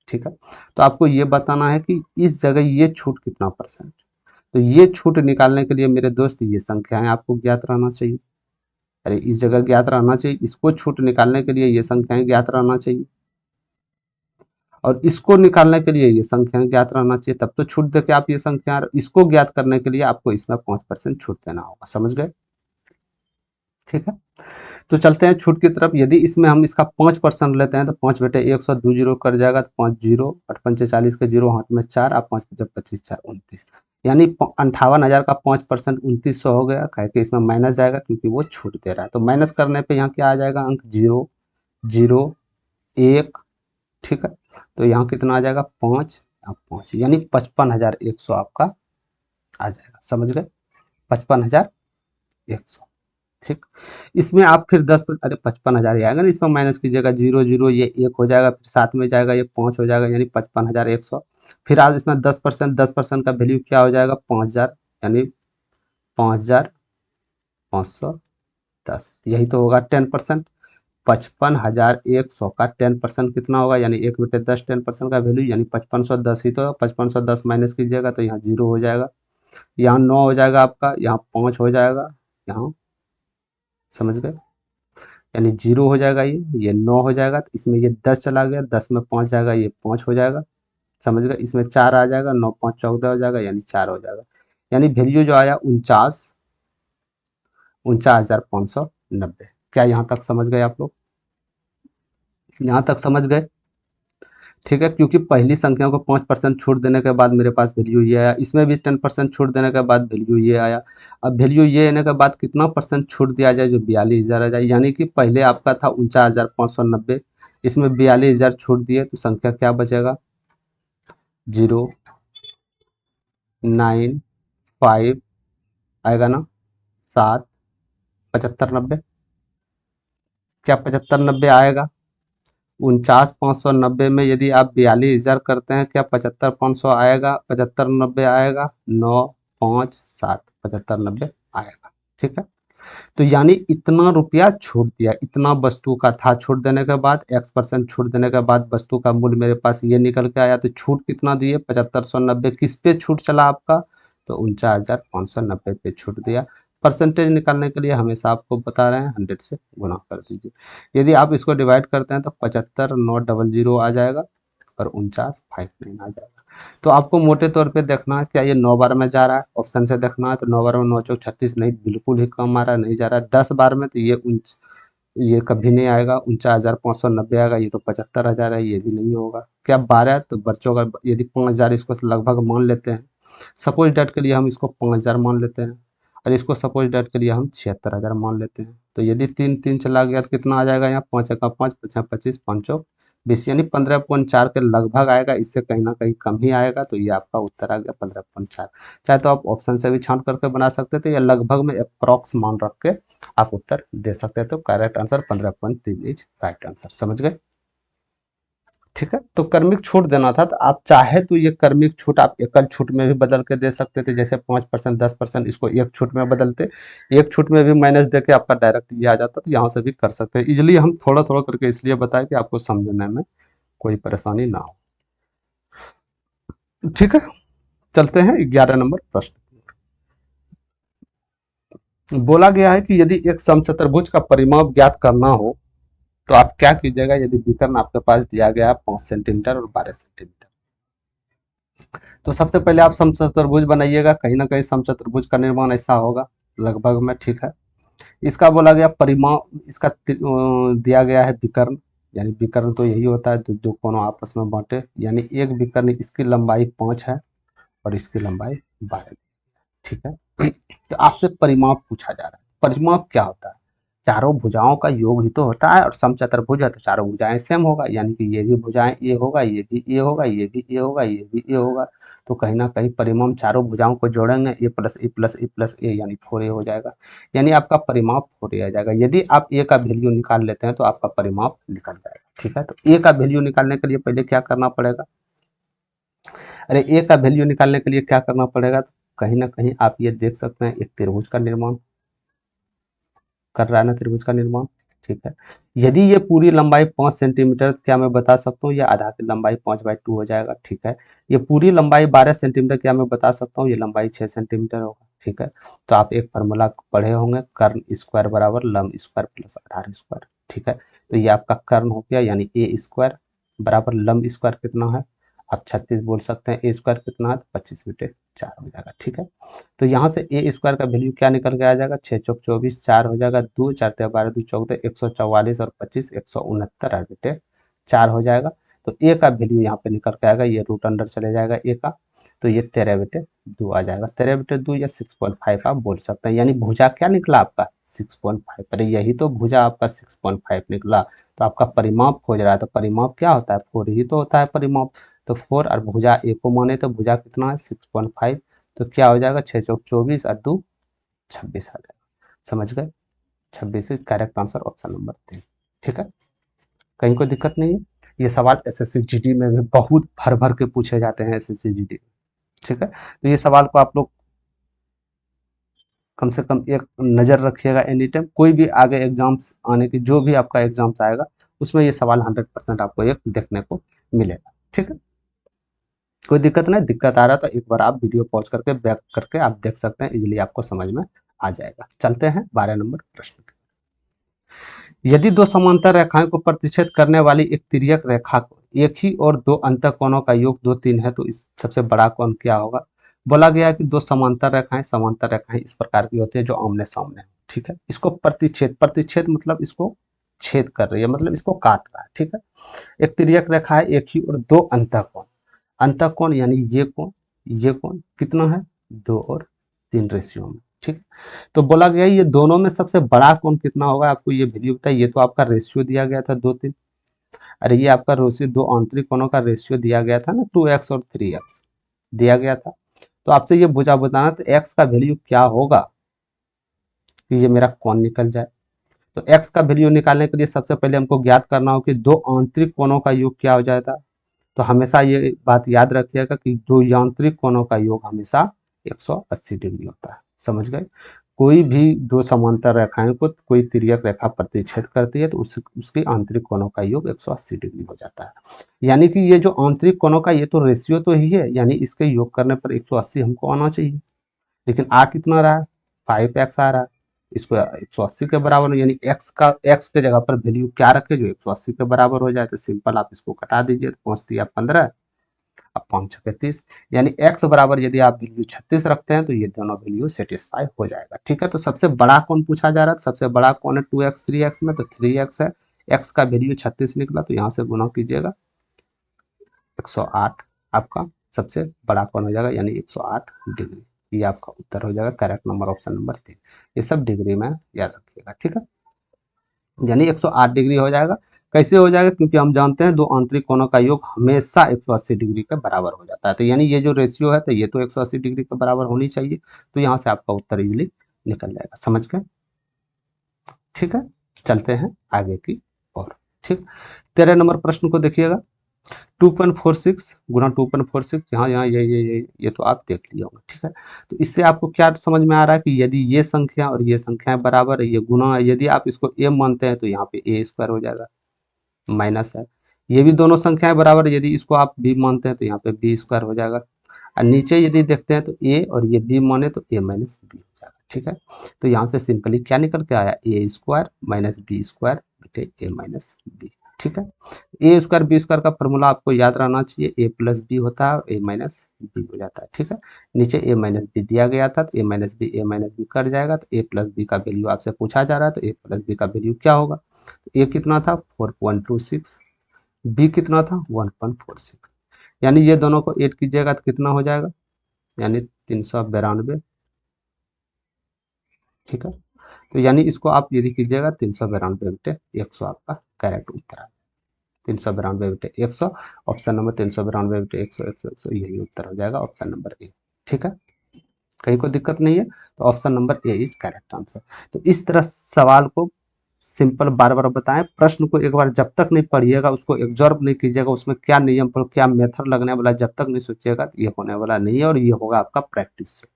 ठीक है। तो आपको ये बताना है कि इस जगह ये छूट कितना परसेंट। तो ये छूट निकालने के लिए मेरे दोस्त ये संख्याएं आपको ज्ञात रहना चाहिए। अरे इस जगह ज्ञात रहना चाहिए, इसको छूट निकालने के लिए ये संख्याएं ज्ञात रहना चाहिए, और इसको निकालने के लिए ये संख्याएं ज्ञात रहना चाहिए, तब तो छूट देके आप ये संख्या, इसको ज्ञात करने के लिए आपको इसमें 5% छूट देना होगा। समझ गए? ठीक है। तो चलते हैं छूट की तरफ। यदि इसमें हम इसका 5% लेते हैं तो 5 बटे 100 2 जीरो कर जाएगा, तो 5 जीरो 8×5 = 40 के जीरो हाथ में 4, आप 5×5 = 25 4 29, यानी 58,000 का 5% 2900 हो गया। कह के इसमें माइनस जाएगा क्योंकि वो छूट दे रहा है, तो माइनस करने पे यहाँ क्या आ जाएगा अंक, 0 0 1। ठीक है। तो यहाँ कितना आ जाएगा, 5, 5, यानी 55,100 आपका आ जाएगा। समझ गए? 55,100। ठीक। इसमें आप फिर 10, अरे 55,000 ही आएगा ना, इसमें माइनस कीजिएगा, 0 0 ये 1 हो जाएगा, फिर साथ में जाएगा ये 5 हो जाएगा, यानी 55,100। फिर आज इसमें 10% का वैल्यू क्या हो जाएगा, 5,000, यानी 5,510, यही तो होगा 10%। 55,100 का 10% कितना होगा, यानी 1/10 10% का वैल्यू, यानी 5510 ही तो। 5510 माइनस कीजिएगा तो यहाँ 0 हो जाएगा, यहाँ 9 हो जाएगा आपका, यहाँ 5 हो जाएगा, यहाँ, समझ गए, यानी 0 हो जाएगा, ये 9 हो जाएगा, तो इसमें ये 10 चला गया, 10 में 5 जाएगा, ये 5 हो जाएगा। समझ गए? इसमें 4 आ जाएगा, 9 5 14 हो जाएगा, यानी 4 हो जाएगा, यानी वैल्यू जो आया 49,590। क्या यहाँ तक समझ गए आप लोग? यहाँ तक समझ गए? ठीक है। क्योंकि पहली संख्या को 5% छूट देने के बाद मेरे पास वैल्यू ये आया, इसमें भी 10% छूट देने के बाद वैल्यू ये आया। अब वैल्यू ये आने के बाद कितना परसेंट छूट दिया जाए, जो 42,000 आ जाए, यानी कि पहले आपका था 49,590, इसमें 42,000 छूट दिए, तो संख्या क्या बचेगा, 0 9 5 आएगा ना, 7 75 90। क्या 75 90 आएगा? 49,590 में यदि आप 42,000 करते हैं, क्या 75,500 आएगा, 75 90 आएगा, 9 5 7 75 90 आएगा। ठीक है। तो यानी इतना रुपया छूट दिया, इतना वस्तु का था, छूट देने के बाद X% छूट देने के बाद वस्तु का मूल्य मेरे पास ये निकल के आया। तो छूट कितना दिए, 7590, किस पे छूट चला आपका, तो 49,590 पे छूट दिया। परसेंटेज निकालने के लिए हमेशा आपको बता रहे हैं 100 से गुना कर दीजिए। यदि आप इसको डिवाइड करते हैं तो 75,900 आ जाएगा, और 49,59 आ जाएगा। तो आपको मोटे तौर पे देखना है, क्या ये 9 बार में जा रहा है, ऑप्शन से देखना है, तो 9 बार में 9 चौक 36, नहीं, बिल्कुल ही कम आ रहा है, नहीं जा रहा है। 10 बार में तो ये कभी नहीं आएगा, 49,590 आएगा, ये तो 75,000 है, ये भी नहीं होगा। क्या 12, तो बच्चों का यदि 5,000 इसको लगभग मान लेते हैं, सपोज डेट के लिए हम इसको 5,000 मान लेते हैं, और इसको सपोज डेट के लिए हम 76,000 मान लेते हैं। तो यदि 3 3 चला गया तो कितना आ जाएगा, यहाँ 5 का 5 5 25 5 20, यानी 15.4 के लगभग आएगा, इससे कहीं ना कहीं कम ही आएगा। तो ये आपका उत्तर आ गया 15.4। चाहे तो आप ऑप्शन से भी छांट करके बना सकते थे, या लगभग में अप्रॉक्स मान रख के आप उत्तर दे सकते थे। तो correct answer 15.3 is right answer. समझ गए? ठीक है। तो कर्मिक छूट देना था, तो आप चाहे तो ये कर्मिक छूट आप एकल छूट में भी बदल के दे सकते थे, जैसे 5% 10%, इसको एक छूट में बदलते, एक छूट में भी माइनस देके आपका डायरेक्ट ये आ जाता, तो यहाँ से भी कर सकते हैं इजिली। हम थोड़ा थोड़ा करके इसलिए बताए कि आपको समझने में कोई परेशानी ना हो। ठीक है। चलते हैं 11 नंबर प्रश्न। बोला गया है कि यदि एक समचतुर्भुज का परिमाप ज्ञात करना हो तो आप क्या कीजिएगा, यदि विकर्ण आपके पास दिया गया है 5 सेंटीमीटर और 12 सेंटीमीटर, तो सबसे पहले आप समचतुर्भुज बनाइएगा, कहीं ना कहीं समचतुर्भुज का निर्माण ऐसा होगा लगभग में, ठीक है। इसका बोला गया परिमाण, इसका दिया गया है विकर्ण, यानी विकर्ण तो यही होता है दो कोनों आपस में बांटे, यानी एक विकर्ण इसकी लंबाई 5 है और इसकी लंबाई 12, ठीक है। तो आपसे परिमाप पूछा जा रहा है, परिमाप क्या होता है? चारों भुजाओं का योग ही तो होता है, और समचतुर्भुज है तो चारों भुजाएं सेम होगा, यानी कि ये भी भुजाएं ए होगा, ये भी ए होगा, ये भी ए होगा, ये भी ए होगा। तो कहीं ना कहीं परिमाप चारों भुजाओं को जोड़ेंगे, ए प्लस ए प्लस ए प्लस ए यानी 4a हो जाएगा, यानी आपका परिमाप 4a आ जाएगा। यदि आप ए का वैल्यू निकाल लेते हैं तो आपका परिमाप निकल जाएगा, ठीक है। तो ए का वैल्यू निकालने के लिए पहले क्या करना पड़ेगा? अरे ए का वैल्यू निकालने के लिए क्या करना पड़ेगा? तो कहीं ना कहीं आप ये देख सकते हैं, एक त्रिभुज का निर्माण कर रहा है ना, त्रिभुज का निर्माण, ठीक है। यदि ये पूरी लंबाई 5 सेंटीमीटर, क्या मैं बता सकता हूँ ये आधा की लंबाई 5/2 हो जाएगा, ठीक है। ये पूरी लंबाई 12 सेंटीमीटर, क्या मैं बता सकता हूँ ये लंबाई 6 सेंटीमीटर होगा, ठीक है। तो आप एक फार्मूला पढ़े होंगे, कर्ण स्क्वायर बराबर लंब स्क्वायर प्लस आधार स्क्वायर, ठीक है। तो ये आपका कर्ण हो गया, यानी ए स्क्वायर बराबर लंब स्क्वायर कितना है, आप 36 बोल सकते हैं, ए स्क्वायर कितना है तो 25/4 हो जाएगा, ठीक है। तो यहाँ से ए स्क्वायर का वैल्यू क्या निकल के आ जाएगा, 6 चौक 24, 4 हो जाएगा, 2 4 12 2 14 144 और 25 169 और बेटे 4 हो जाएगा। तो ए का वैल्यू यहाँ पे निकल के आएगा, ये रूट अंडर चले जाएगा ए का, तो ये 13/2 आ जाएगा, 13/2 या 6.5 आप बोल सकते हैं, यानी भुजा क्या निकला आपका 6.5। अरे यही तो भुजा आपका 6.5 निकला। तो आपका परिमाप खोज रहा है, तो परिमाप क्या होता है 4 ही तो होता है परिमाप। तो 4 और भुजा ए को माने तो भुजा कितना है 6.5, तो क्या हो जाएगा 6 चौक 24 और 2 26 आ जाएगा, समझ गए। 26 is correct answer, option number 3, ठीक है। कहीं कोई दिक्कत नहीं है। ये सवाल एसएससी जीडी में भी बहुत भर भर के पूछे जाते हैं, एसएससी जीडी, ठीक है। तो ये सवाल को आप लोग कम से कम एक नज़र रखिएगा एनी टाइम, कोई भी आगे एग्जाम्स आने की, जो भी आपका एग्जाम्स आएगा उसमें ये सवाल 100% आपको एक देखने को मिलेगा, ठीक है। कोई दिक्कत नहीं, दिक्कत आ रहा तो एक बार आप वीडियो पॉज करके बैक करके आप देख सकते हैं, इजीली आपको समझ में आ जाएगा। चलते हैं 12 नंबर प्रश्न पे। यदि दो समांतर रेखाएं को प्रतिच्छेद करने वाली एक तिर्यक रेखा को एक ही और दो अंतःकोणों का योग 2 3 है, तो इस सबसे बड़ा कोण क्या होगा? बोला गया है कि दो समांतर रेखाएं इस प्रकार की होती है जो आमने सामने, ठीक है। इसको प्रतिच्छेद, प्रतिच्छेद मतलब इसको छेद कर रही है, मतलब इसको काट रहा है, ठीक है। एक तिर्यक रेखा है, एक ही और दो अंतःकोण, अंतःकोण यानी ये कोण कितना है 2 और 3 रेशियो में, ठीक। तो बोला गया ये दोनों में सबसे बड़ा कोण कितना होगा, आपको ये वैल्यू बताइए। ये तो आपका रेशियो दिया गया था 2 3, अरे ये आपका रेशियो दो आंतरिक कोणों का रेशियो दिया गया था ना 2x और 3x दिया गया था। तो आपसे ये भुजा बताना तो x का वैल्यू क्या होगा कि ये मेरा कोण निकल जाए। तो x का वैल्यू निकालने के लिए सबसे पहले हमको ज्ञात करना हो कि दो आंतरिक कोणों का योग क्या हो जाता है। तो हमेशा ये बात याद रखिएगा कि दो यांत्रिक कोणों का योग हमेशा 180 डिग्री होता है, समझ गए। कोई भी दो समांतर रेखाएं को कोई तिर्यक रेखा प्रतिच्छेद करती है तो उसके आंतरिक कोणों का योग 180 डिग्री हो जाता है। यानी कि ये जो आंतरिक कोणों का ये तो रेशियो तो ही है, यानी इसके योग करने पर 180 हमको आना चाहिए, लेकिन आ कितना रहा है 5x आ रहा है। इसको 180 के बराबर, यानी x के जगह पर वैल्यू क्या रखे जो 180 के बराबर हो जाए, तो सिंपल आप इसको कटा दीजिए, तो 5 दिया 15, अब 5 6 30, यानी x बराबर यदि आप वैल्यू 36 रखते हैं तो ये दोनों वैल्यू सेटिस्फाई हो जाएगा, ठीक है। तो सबसे बड़ा कौन पूछा जा रहा है, सबसे बड़ा कौन है 2x 3x में, तो 3x है, x का वैल्यू 36 निकला तो यहाँ से गुना कीजिएगा 108 आपका सबसे बड़ा कौन हो जाएगा, यानी 108 डिग्री। ये आपका उत्तर हो जाएगा करेक्ट नंबर, ऑप्शन नंबर 3। ये सब डिग्री में याद रखिएगा, ठीक है। यानी 108 डिग्री हो जाएगा। कैसे हो जाएगा, क्योंकि हम जानते हैं दो आंतरिक कोणों का योग हमेशा 180 डिग्री के बराबर हो जाता है। तो यानी ये जो रेशियो है तो ये तो 180 डिग्री के बराबर होनी चाहिए, तो यहाँ से आपका उत्तर इजिली निकल जाएगा, समझ गए, ठीक है। चलते हैं आगे की ओर, ठीक। 13 नंबर प्रश्न को देखिएगा, 2.46 गुना 2.46, यहाँ यहाँ ये तो आप देख लिए होंगे, ठीक है। तो इससे आपको क्या समझ में आ रहा है कि यदि ये संख्या और ये संख्याएं बराबर है, ये गुना है, यदि आप इसको a मानते हैं तो यहाँ पे a स्क्वायर हो जाएगा, माइनस है। ये भी दोनों संख्याएं बराबर है, यदि इसको आप b मानते हैं तो यहाँ पे b स्क्वायर हो जाएगा। और नीचे यदि देखते हैं तो a और ये b माने तो a माइनस बी हो जाएगा, ठीक है। तो यहाँ से सिंपली क्या निकल के आया a square minus B square बटे a माइनस बी, ठीक है। ए स्क्वायर बी स्क्वायर का फॉर्मूला आपको याद रहना चाहिए, ए प्लस बी होता है और ए माइनस बी हो जाता है। ठीक है, नीचे ए माइनस बी दिया गया था तो ए माइनस बी कट जाएगा, तो ए प्लस बी का वैल्यू आपसे पूछा जा रहा है, तो ए प्लस बी का वैल्यू क्या होगा। तो ए कितना था 4.26, बी कितना था 1.46, यानी ये दोनों को ऐड कीजिएगा तो कितना हो जाएगा, यानी 392। ठीक है, तो यानी इसको आप यदि कीजिएगा 392 बटे 100 आपका करेक्ट उत्तर है। 392 बटे 100, ऑप्शन नंबर 392 बटे 100, 100, 100, यही उत्तर हो जाएगा ऑप्शन नंबर ए। ठीक है, कहीं कोई दिक्कत नहीं है, तो option number A is correct answer. तो इस तरह सवाल को सिंपल बार बार बताएं, प्रश्न को एक बार जब तक नहीं पढ़िएगा, उसको एब्जॉर्ब नहीं कीजिएगा, उसमें क्या नियम पर क्या मेथड लगने वाला, जब तक नहीं सोचिएगा तो ये होने वाला नहीं है, और ये होगा आपका प्रैक्टिस से।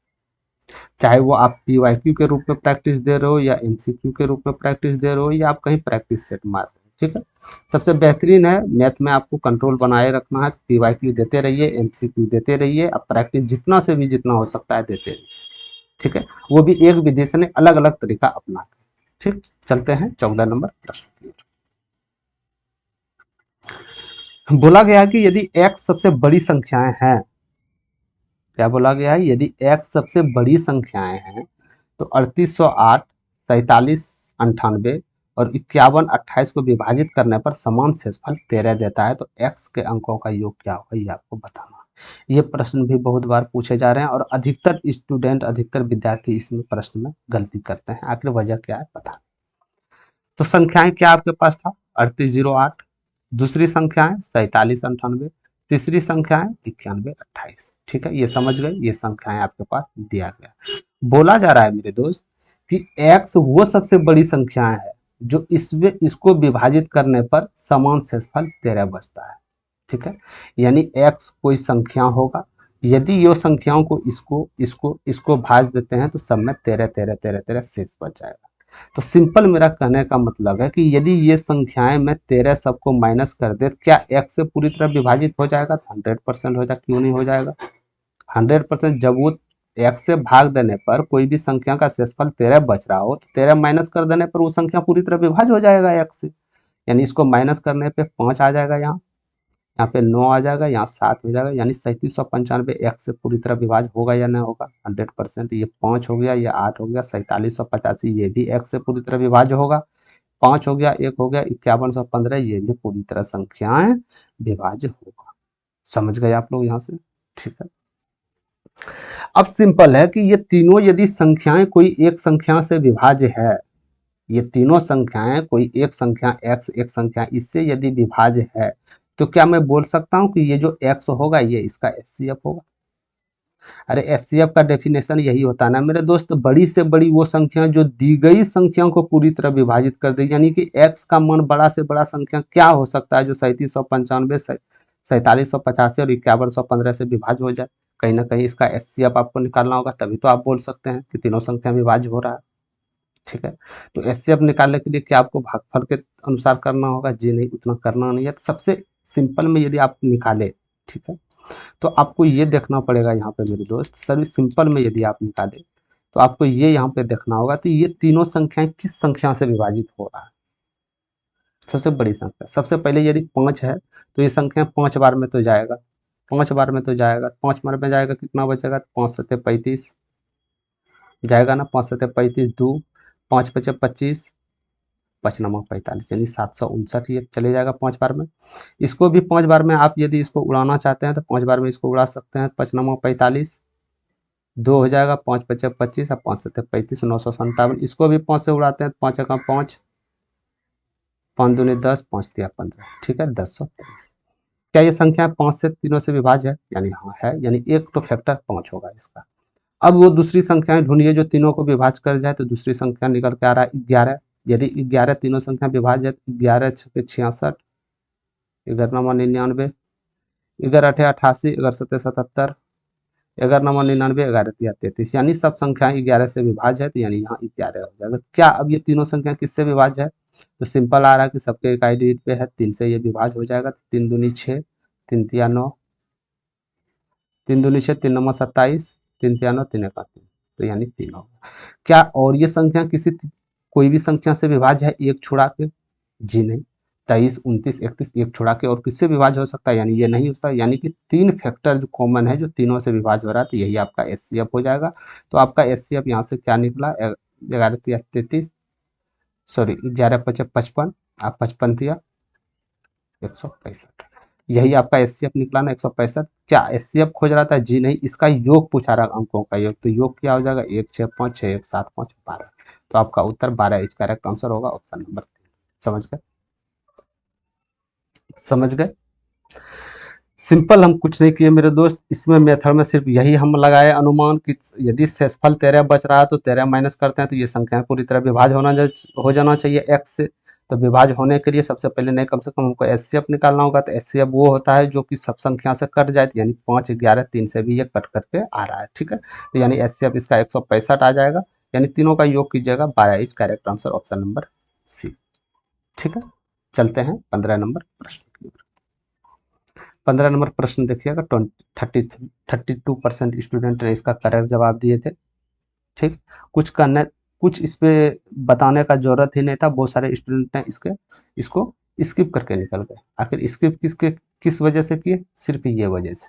चाहे वो आप पीवाईक्यू के रूप में प्रैक्टिस दे रहे हो, या एमसीक्यू के रूप में प्रैक्टिस दे रहे हो, या आप कहीं प्रैक्टिस सेट मार रहे हो। ठीक है, सबसे बेहतरीन है मैथ में आपको कंट्रोल बनाए रखना है, पीवाईक्यू देते रहिए, एमसीक्यू देते रहिए, आप प्रैक्टिस जितना से भी जितना हो सकता है देते रहिए। ठीक है, वो भी एक विधि से नहीं, अलग अलग तरीका अपना के। ठीक, चलते हैं 14 नंबर प्रश्न की ओर। बोला गया कि यदि x सबसे बड़ी संख्याएं हैं, क्या बोला गया है, यदि x सबसे बड़ी संख्याएं हैं तो 3808, 47, 98 और 51, 28 को विभाजित करने पर समान शेषफल 13 देता है, तो x के अंकों का योग क्या होगा, ये आपको बताना है। ये प्रश्न भी बहुत बार पूछे जा रहे हैं, और अधिकतर स्टूडेंट, अधिकतर विद्यार्थी इसमें प्रश्न में गलती करते हैं। आखिर वजह क्या है पता। तो संख्याएं क्या आपके पास था, 3808, दूसरी संख्या है 4798, तीसरी संख्या है 9128। ठीक है, ये समझ गए, ये संख्याएं आपके पास दिया गया। बोला जा रहा है मेरे दोस्त कि x वो सबसे बड़ी संख्याएं है जो इसमें इसको विभाजित करने पर समान शेषफल 13 बचता है। ठीक है, यानी x कोई संख्या होगा, यदि ये संख्याओं को इसको इसको इसको भाज देते हैं तो सब में 13 13 13 13 शेष बच जाएगा। तो सिंपल मेरा कहने का मतलब है कि यदि ये संख्याएं मैं 13 सबको माइनस कर दे, क्या x से पूरी तरह विभाजित हो जाएगा, तो 100% हो जाएगा, क्यों नहीं हो जाएगा 100%। जब वो x से भाग देने पर कोई भी संख्या का शेषफल 13 बच रहा हो, तो 13 माइनस कर देने पर वो संख्या पूरी तरह विभाज्य हो जाएगा x से, यानी इसको माइनस करने पे 5 आ जाएगा, यहाँ पे 9 आ जाएगा, यहाँ 7 हो जाएगा, यानी 3795 x से पूरी तरह विभाज्य होगा या नहीं होगा 100%। ये 5 हो गया, ये 8 हो गया, 4785 ये भी x से पूरी तरह विभाज्य होगा, 5 हो गया, 1 हो गया, 5115 ये भी पूरी तरह संख्याएं विभाज्य होगा। समझ गए आप लोग यहाँ से। ठीक है, अब सिंपल है कि ये तीनों यदि संख्याएं कोई एक संख्या से विभाज्य है, ये तीनों संख्याएं कोई एक संख्या x, एक संख्या इससे यदि विभाज्य है, तो क्या मैं बोल सकता हूं कि ये जो x होगा ये इसका एचसीएफ होगा। अरे एचसीएफ का डेफिनेशन यही होता है ना मेरे दोस्त, बड़ी से बड़ी वो संख्या जो दी गई संख्याओं को पूरी तरह विभाजित कर दे, यानी कि x का मान बड़ा से बड़ा संख्या क्या हो सकता है जो 3795, 4785 और 5115 से विभाज्य हो जाए। कहीं ना कहीं इसका एचसीएफ आपको निकालना होगा, तभी तो आप बोल सकते हैं कि तीनों संख्या विभाज्य हो रहा है। ठीक है, तो एचसीएफ निकालने के लिए क्या आपको भागफल के अनुसार करना होगा, जी नहीं, उतना करना नहीं है। तो सबसे सिंपल में यदि आप निकाले, ठीक है, तो आपको ये देखना पड़ेगा यहाँ पे मेरे दोस्त, सभी सिंपल में यदि आप निकाले तो आपको ये यहाँ पे देखना होगा तो ये तीनों संख्याएं किस संख्या से विभाजित हो रहा है। सबसे बड़ी संख्या, सबसे पहले यदि 5 है तो ये संख्या 5 बार में तो जाएगा, 5 बार में तो जाएगा, 5 बार में जाएगा, कितना बचेगा, 5 सत्ते 35 जाएगा ना, 5 सत्ते 35, 2 5 पचे 25, 5×9 = 45, यानी 759 ये चले जाएगा 5 बार में। इसको भी 5 बार में आप यदि इसको उड़ाना चाहते हैं तो 5 बार में इसको उड़ा सकते हैं, 5×9 = 45, 2 हो जाएगा, 5 पचे 25 और 5 सत्ते 35, 957। इसको भी 5 से उड़ाते हैं, 5×5, 5 दूनी 10, 5 तिया 15, ठीक है, 1023। क्या ये संख्या 5 से तीनों से विभाज्य है, यानी हाँ है, यानी एक तो फैक्टर 5 होगा इसका। अब वो दूसरी संख्याएं ढूंढिए जो तीनों को विभाज्य कर जाए, तो दूसरी संख्या निकल के आ रहा है 11। यदि 11 तीनों संख्या विभाज्य है तो 11 छके 66, 11×9 = 99, 11×8 = 88, 11×7 = 77, 11×9 = 99, 11×3 = 33, यानी सब संख्याएं 11 से विभाज्य है, तो यानी यहाँ 11 हो जाएगा। क्या अब ये तीनों संख्या किससे विभाज्य है, तो सिंपल आ रहा है कि सबके इकाई डिजिट पे है, 3 से ये विभाज्य हो जाएगा, 3 दूनी 6, 3 तिया 9, 3 दूनी 6, 3×9 = 27, 3 तिया 9, 3 × 3, तो यानी 3 होगा। क्या और ये संख्या किसी कोई भी संख्या से विभाज्य है एक छुड़ा के, जी नहीं, 23, 29, 31 एक छोड़ा के और किससे विभाज्य हो सकता है, यानी ये नहीं हो सकता, यानी कि 3 फैक्टर जो कॉमन है जो तीनों से विभाज्य हो रहा है, तो यही आपका एचसीएफ हो जाएगा। तो आपका एचसीएफ यहाँ से क्या निकला, 11 तिया 33, सॉरी 11 पचे 55, आप 55 दिया 165, यही आपका एचसीएफ निकला ना 165। क्या एचसीएफ खोज रहा था, जी नहीं, इसका योग पूछा रहा, अंकों का योग, तो योग क्या हो जाएगा 1 6 5 6 1 7 5 12, तो आपका उत्तर 12 इज करेक्ट आंसर होगा, ऑप्शन नंबर 3। समझ गए, समझ गए। सिंपल हम कुछ नहीं किए मेरे दोस्त, इसमें मेथड में सिर्फ यही हम लगाए अनुमान कि यदि शेषफल 13 बच रहा है तो 13 माइनस करते हैं तो ये संख्याएं पूरी तरह विभाज्य हो जाना चाहिए x से। तो विभाज्य होने के लिए सबसे पहले नहीं, कम से कम हमको एचसीएफ निकालना होगा, तो एचसीएफ वो होता है जो कि सब संख्या से कट जाए, यानी 5 11 3 से भी ये कट करके आ रहा है, ठीक है। तो यानी एचसीएफ इसका 165 आ जाएगा, यानी तीनों का योग कीजिएगा, 12 is correct answer, option number C, ठीक है। चलते हैं 15 नंबर प्रश्न की ओर। 15 नंबर प्रश्न देखिएगा, 32% स्टूडेंट ने इसका करेक्ट जवाब दिए थे, ठीक। कुछ करने, कुछ इस पे बताने का जरूरत ही नहीं था, बहुत सारे स्टूडेंट ने इसको स्किप करके निकल गए। आखिर स्किप किस वजह से किए, सिर्फ ये वजह से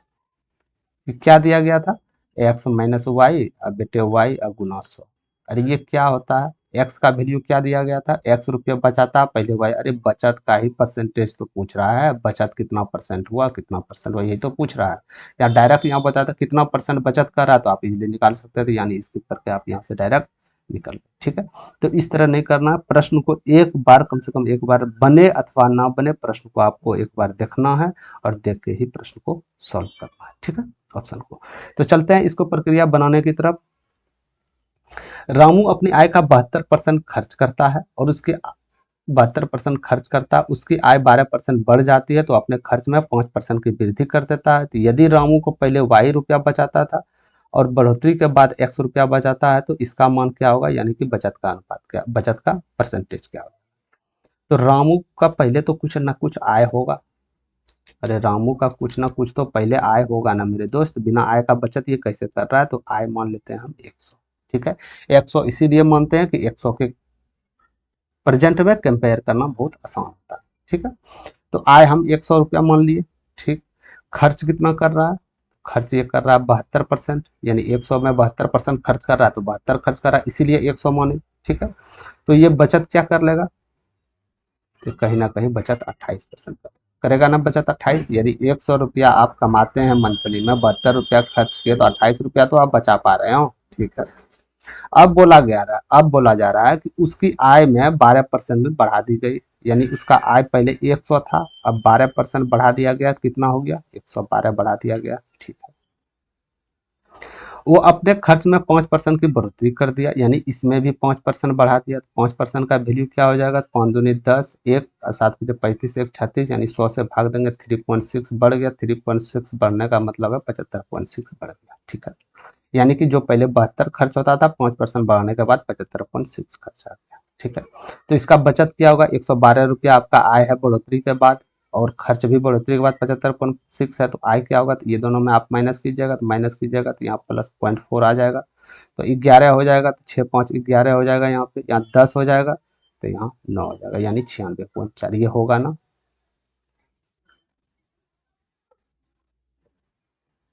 कि क्या दिया गया था, एक्स माइनस वाई और बेटे वाई और गुना 100। अरे ये क्या होता है, एक्स का वैल्यू क्या दिया गया था, एक्स रुपये बचाता पहले वाई, अरे बचत का ही परसेंटेज तो पूछ रहा है, बचत कितना परसेंट हुआ कितना परसेंट हुआ यही तो पूछ रहा है। या डायरेक्ट यहाँ बताता कितना परसेंट बचत कर रहा है तो आप इजीली निकाल सकते थे, यानी स्किप करके आप यहाँ से डायरेक्ट निकल, ठीक है। तो इस तरह नहीं करना है, प्रश्न को एक बार, कम से कम एक बार बने अथवा ना बने, प्रश्न को आपको एक बार देखना है और देख के ही प्रश्न को सॉल्व करना है, ठीक है, ऑप्शन को। तो चलते हैं इसको प्रक्रिया बनाने की तरफ। रामू अपनी आय का 72% खर्च करता है और उसके 72% खर्च करता है, उसकी आय 12% बढ़ जाती है तो अपने खर्च में 5% की वृद्धि कर देता है। तो यदि रामू को पहले वाई रुपया बचाता था और बढ़ोतरी के बाद एक्स रुपया बचाता है तो इसका मान क्या होगा, यानी कि बचत का अनुपात क्या, बचत का परसेंटेज क्या होगा। तो रामू का पहले तो कुछ ना कुछ आय होगा, अरे रामू का कुछ ना कुछ तो पहले आय होगा ना मेरे दोस्त, बिना आय का बचत ये कैसे कर रहा है, तो आय मान लेते हैं हम 100, ठीक है। 100 इसीलिए मानते हैं कि 100 के प्रेजेंट में कंपेयर करना बहुत आसान होता है, ठीक है। तो आय हम 100 रुपया मान लिए, ठीक। खर्च कितना कर रहा है, खर्च ये कर रहा है 72%, यानी 100 में 72% खर्च कर रहा है तो 72 खर्च कर रहा है, इसीलिए 100 माने, ठीक है। तो ये बचत क्या कर लेगा, तो कहीं ना कहीं बचत 28% करेगा ना, बचत 28, यदि 100 रुपया आप कमाते हैं मंथली में, 72 रुपया खर्च किए तो 28 रुपया तो आप बचा पा रहे हो, ठीक है। अब बोला जा रहा है कि उसकी आय में 12% बढ़ा दी गई, यानी उसका आय पहले 100 था, अब 12% बढ़ा दिया गया, कितना हो गया 112 बढ़ा दिया गया, ठीक है। वो अपने खर्च में 5% की बढ़ोतरी कर दिया, यानी इसमें भी 5% बढ़ा दिया, तो 5% का वैल्यू क्या हो जाएगा, 5 दूनी 10, एक 7 पचे 35, एक 36, यानी 100 से भाग देंगे 3.6 बढ़ गया, 3.6 बढ़ने का मतलब है 75.6 बढ़ गया, ठीक है। यानी कि जो पहले 72 खर्च होता था 5% बढ़ाने के बाद 75.6 खर्च आ गया, ठीक है। तो इसका बचत क्या होगा, 112 रुपया आपका आय है बढ़ोतरी के बाद और खर्च भी बढ़ोतरी के बाद 75.6 है, तो आय क्या होगा, तो ये दोनों में आप माइनस कीजिएगा, तो माइनस कीजिएगा तो यहाँ प्लस 0.4 आ जाएगा, तो 11 हो जाएगा, तो 6 5 11 हो जाएगा, यहाँ पे यहाँ 10 हो जाएगा तो यहाँ 9 हो जाएगा, यानी 96.4 ये होगा ना,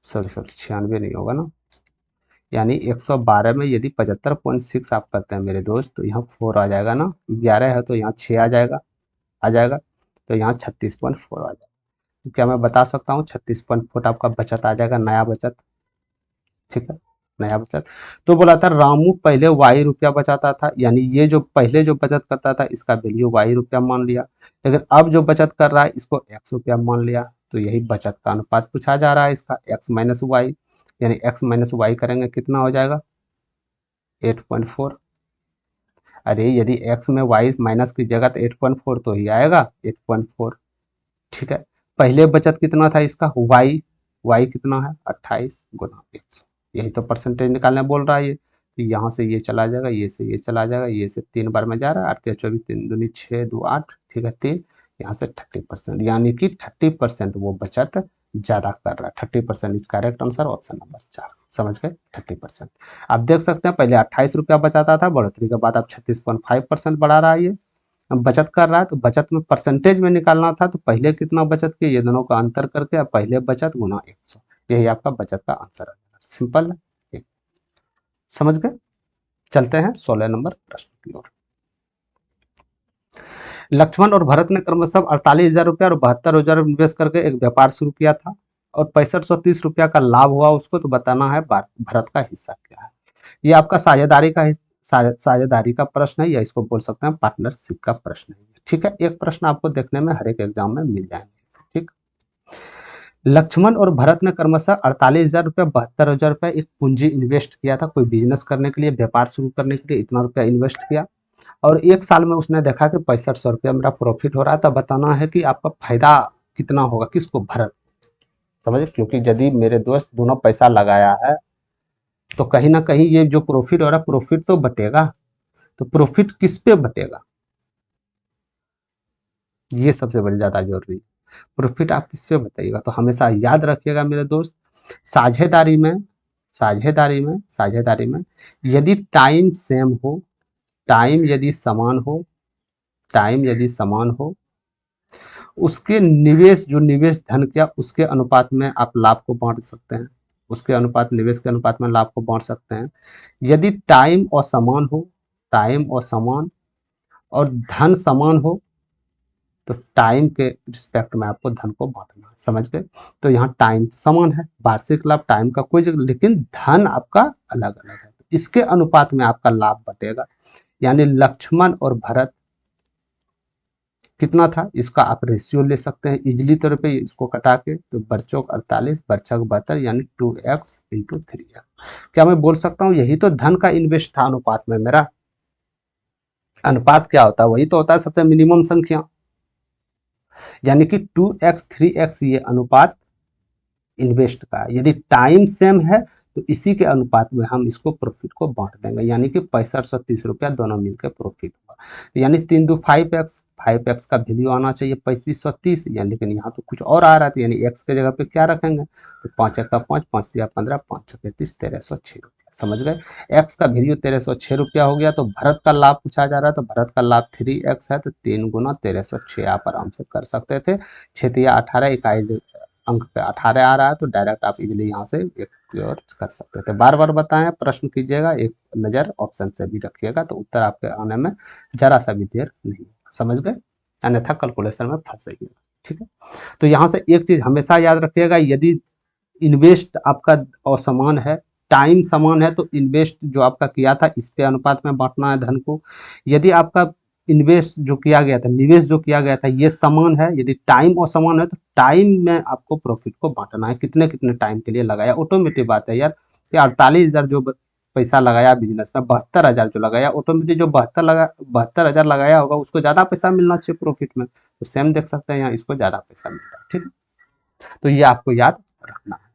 सॉरी सॉरी 96 नहीं होगा ना, यानी 112 में यदि 75.6 आप करते हैं मेरे दोस्त तो यहाँ 4 आ जाएगा ना, 11 है तो यहाँ 6 आ जाएगा तो यहाँ 36.4 आ जाएगा। तो क्या मैं बता सकता हूँ 36.4 आपका बचत आ जाएगा, नया बचत, ठीक है, नया बचत। तो बोला था रामू पहले वाई रुपया बचाता था, यानी ये जो पहले जो बचत करता था इसका वैल्यू वाई रुपया मान लिया, लेकिन अब जो बचत कर रहा है इसको एक्स रुपया मान लिया, तो यही बचत का अनुपात पूछा जा रहा है इसका, एक्स माइनस वाई, यानी एक्स माइनस वाई करेंगे कितना हो जाएगा 8.4। अरे यदि x में y माइनस कीजिएगा तो 8.4 तो ही आएगा 8.4, ठीक है। पहले बचत कितना था इसका y कितना है 28 गुना 100, यही तो परसेंटेज निकालने बोल रहा है ये, तो यहाँ से ये चला जाएगा, ये से ये चला जाएगा, ये से 3 बार में जा रहा है, 8 24 3 दूनी 6 2 8, ठीक है 3, यहाँ से 30%, यानी कि 30% वो बचत ज्यादा कर रहा है, 30% is correct answer, option number 4, समझ गए 30%। आप देख सकते हैं पहले 28 रुपया बचाता था, बढ़ोतरी के बाद आप 36.5% बढ़ा रहा है ये, बचत कर रहा है तो बचत में परसेंटेज में निकालना था, तो पहले कितना बचत किया, ये दोनों का अंतर करके अब पहले बचत गुना 100, यही आपका बचत का आंसर है। सिंपल है, समझ गए। चलते हैं 16 नंबर प्रश्न की ओर। लक्ष्मण और भरत ने क्रमशः 48,000 रुपया और 72,000 निवेश करके एक व्यापार शुरू किया था और 6530 रुपया का लाभ हुआ उसको, तो बताना है भरत का हिस्सा क्या है। ये आपका साझेदारी का प्रश्न है, या इसको बोल सकते हैं पार्टनरशिप का प्रश्न है। ठीक है, एक प्रश्न आपको देखने में हर एक एग्जाम में मिल जाएंगे। ठीक, लक्ष्मण और भरत ने क्रमशः 48,000 रुपया 72,000 रुपया एक पूंजी इन्वेस्ट किया था, कोई बिजनेस करने के लिए, व्यापार शुरू करने के लिए इतना रुपया इन्वेस्ट किया और एक साल में उसने देखा कि 6500 रुपया मेरा प्रॉफिट हो रहा है। तब बताना है कि आपका फायदा कितना होगा, किसको, भरत। समझे, क्योंकि यदि मेरे दोस्त दोनों पैसा लगाया है तो कहीं ना कहीं ये जो प्रॉफिट हो रहा है, प्रॉफिट तो बटेगा, तो प्रॉफिट किस पे बटेगा, ये सबसे बड़ी ज्यादा जरूरी है। प्रॉफिट आप किस पे बताइएगा, तो हमेशा याद रखिएगा मेरे दोस्त, साझेदारी में साझेदारी में यदि टाइम सेम हो, टाइम यदि समान हो, टाइम यदि समान हो, उसके निवेश, जो निवेश धन किया उसके अनुपात में आप लाभ को बांट सकते हैं, उसके अनुपात, निवेश के अनुपात में लाभ को बांट सकते हैं। यदि टाइम असमान हो, टाइम असमान और धन समान हो, तो टाइम के रिस्पेक्ट में आपको धन को बांटना है। समझ गए, तो यहाँ टाइम समान है, वार्षिक लाभ टाइम का कोई जगह, लेकिन धन आपका अलग अलग है, तो इसके अनुपात में आपका लाभ बटेगा। यानी लक्ष्मण और भरत कितना था, इसका आप रेशियो ले सकते हैं इजिली तौर पे, इसको कटा के, तो बरचौक 48 बरचक 72 यानी 2x इंटू 3x। क्या मैं बोल सकता हूँ यही तो धन का इन्वेस्ट था अनुपात में मेरा। अनुपात क्या होता है, वही तो होता है सबसे मिनिमम संख्या, यानी कि 2x 3x ये अनुपात इन्वेस्ट का। यदि टाइम सेम है तो इसी के अनुपात में हम इसको प्रॉफिट को बांट देंगे, यानी कि 6530 रुपया दोनों मिलकर प्रॉफिट हुआ, यानी 3 2 5x, 5x का वैल्यू आना चाहिए 3530, यानी लेकिन यहाँ तो कुछ और आ रहा था, यानी x के जगह पे क्या रखेंगे, तो 5 1 का 5, 5 3 15, 5 6 33, 1306 रुपया। समझ गए, x का वैल्यू 1306 रुपया हो गया। तो भरत का लाभ पूछा जा रहा है, तो भरत का लाभ 3x है, तो 3 गुना 1306 आप आराम से कर सकते थे। 6 या 18 इकाई अंक पे 18 आ रहा है, तो डायरेक्ट आप इजिली यहाँ से एक और कर सकते थे। बार बार बताएं, प्रश्न कीजिएगा, एक नज़र ऑप्शन से भी रखिएगा, तो उत्तर आपके आने में जरा सा भी देर नहीं। समझ गए, अन्यथा कैलकुलेशन में फंस जाइएगा। ठीक है, तो यहाँ से एक चीज़ हमेशा याद रखिएगा, यदि इन्वेस्ट आपका असमान है, टाइम समान है, तो इन्वेस्ट जो आपका किया था इस पे अनुपात में बांटना है धन को। यदि आपका इन्वेस्ट जो किया गया था, निवेश जो किया गया था ये समान है, यदि टाइम असमान है तो टाइम में आपको प्रॉफिट को बांटना है, कितने कितने टाइम के लिए लगाया। ऑटोमेटिक बात है यार, कि 48,000 जो पैसा लगाया बिजनेस में, 72,000 जो लगाया, ऑटोमेटिक जो 72,000 लगाया होगा उसको ज्यादा पैसा मिलना चाहिए प्रॉफिट में, तो सेम देख सकते हैं यहाँ इसको ज्यादा पैसा मिल रहा है। ठीक है, तो ये आपको याद रखना है।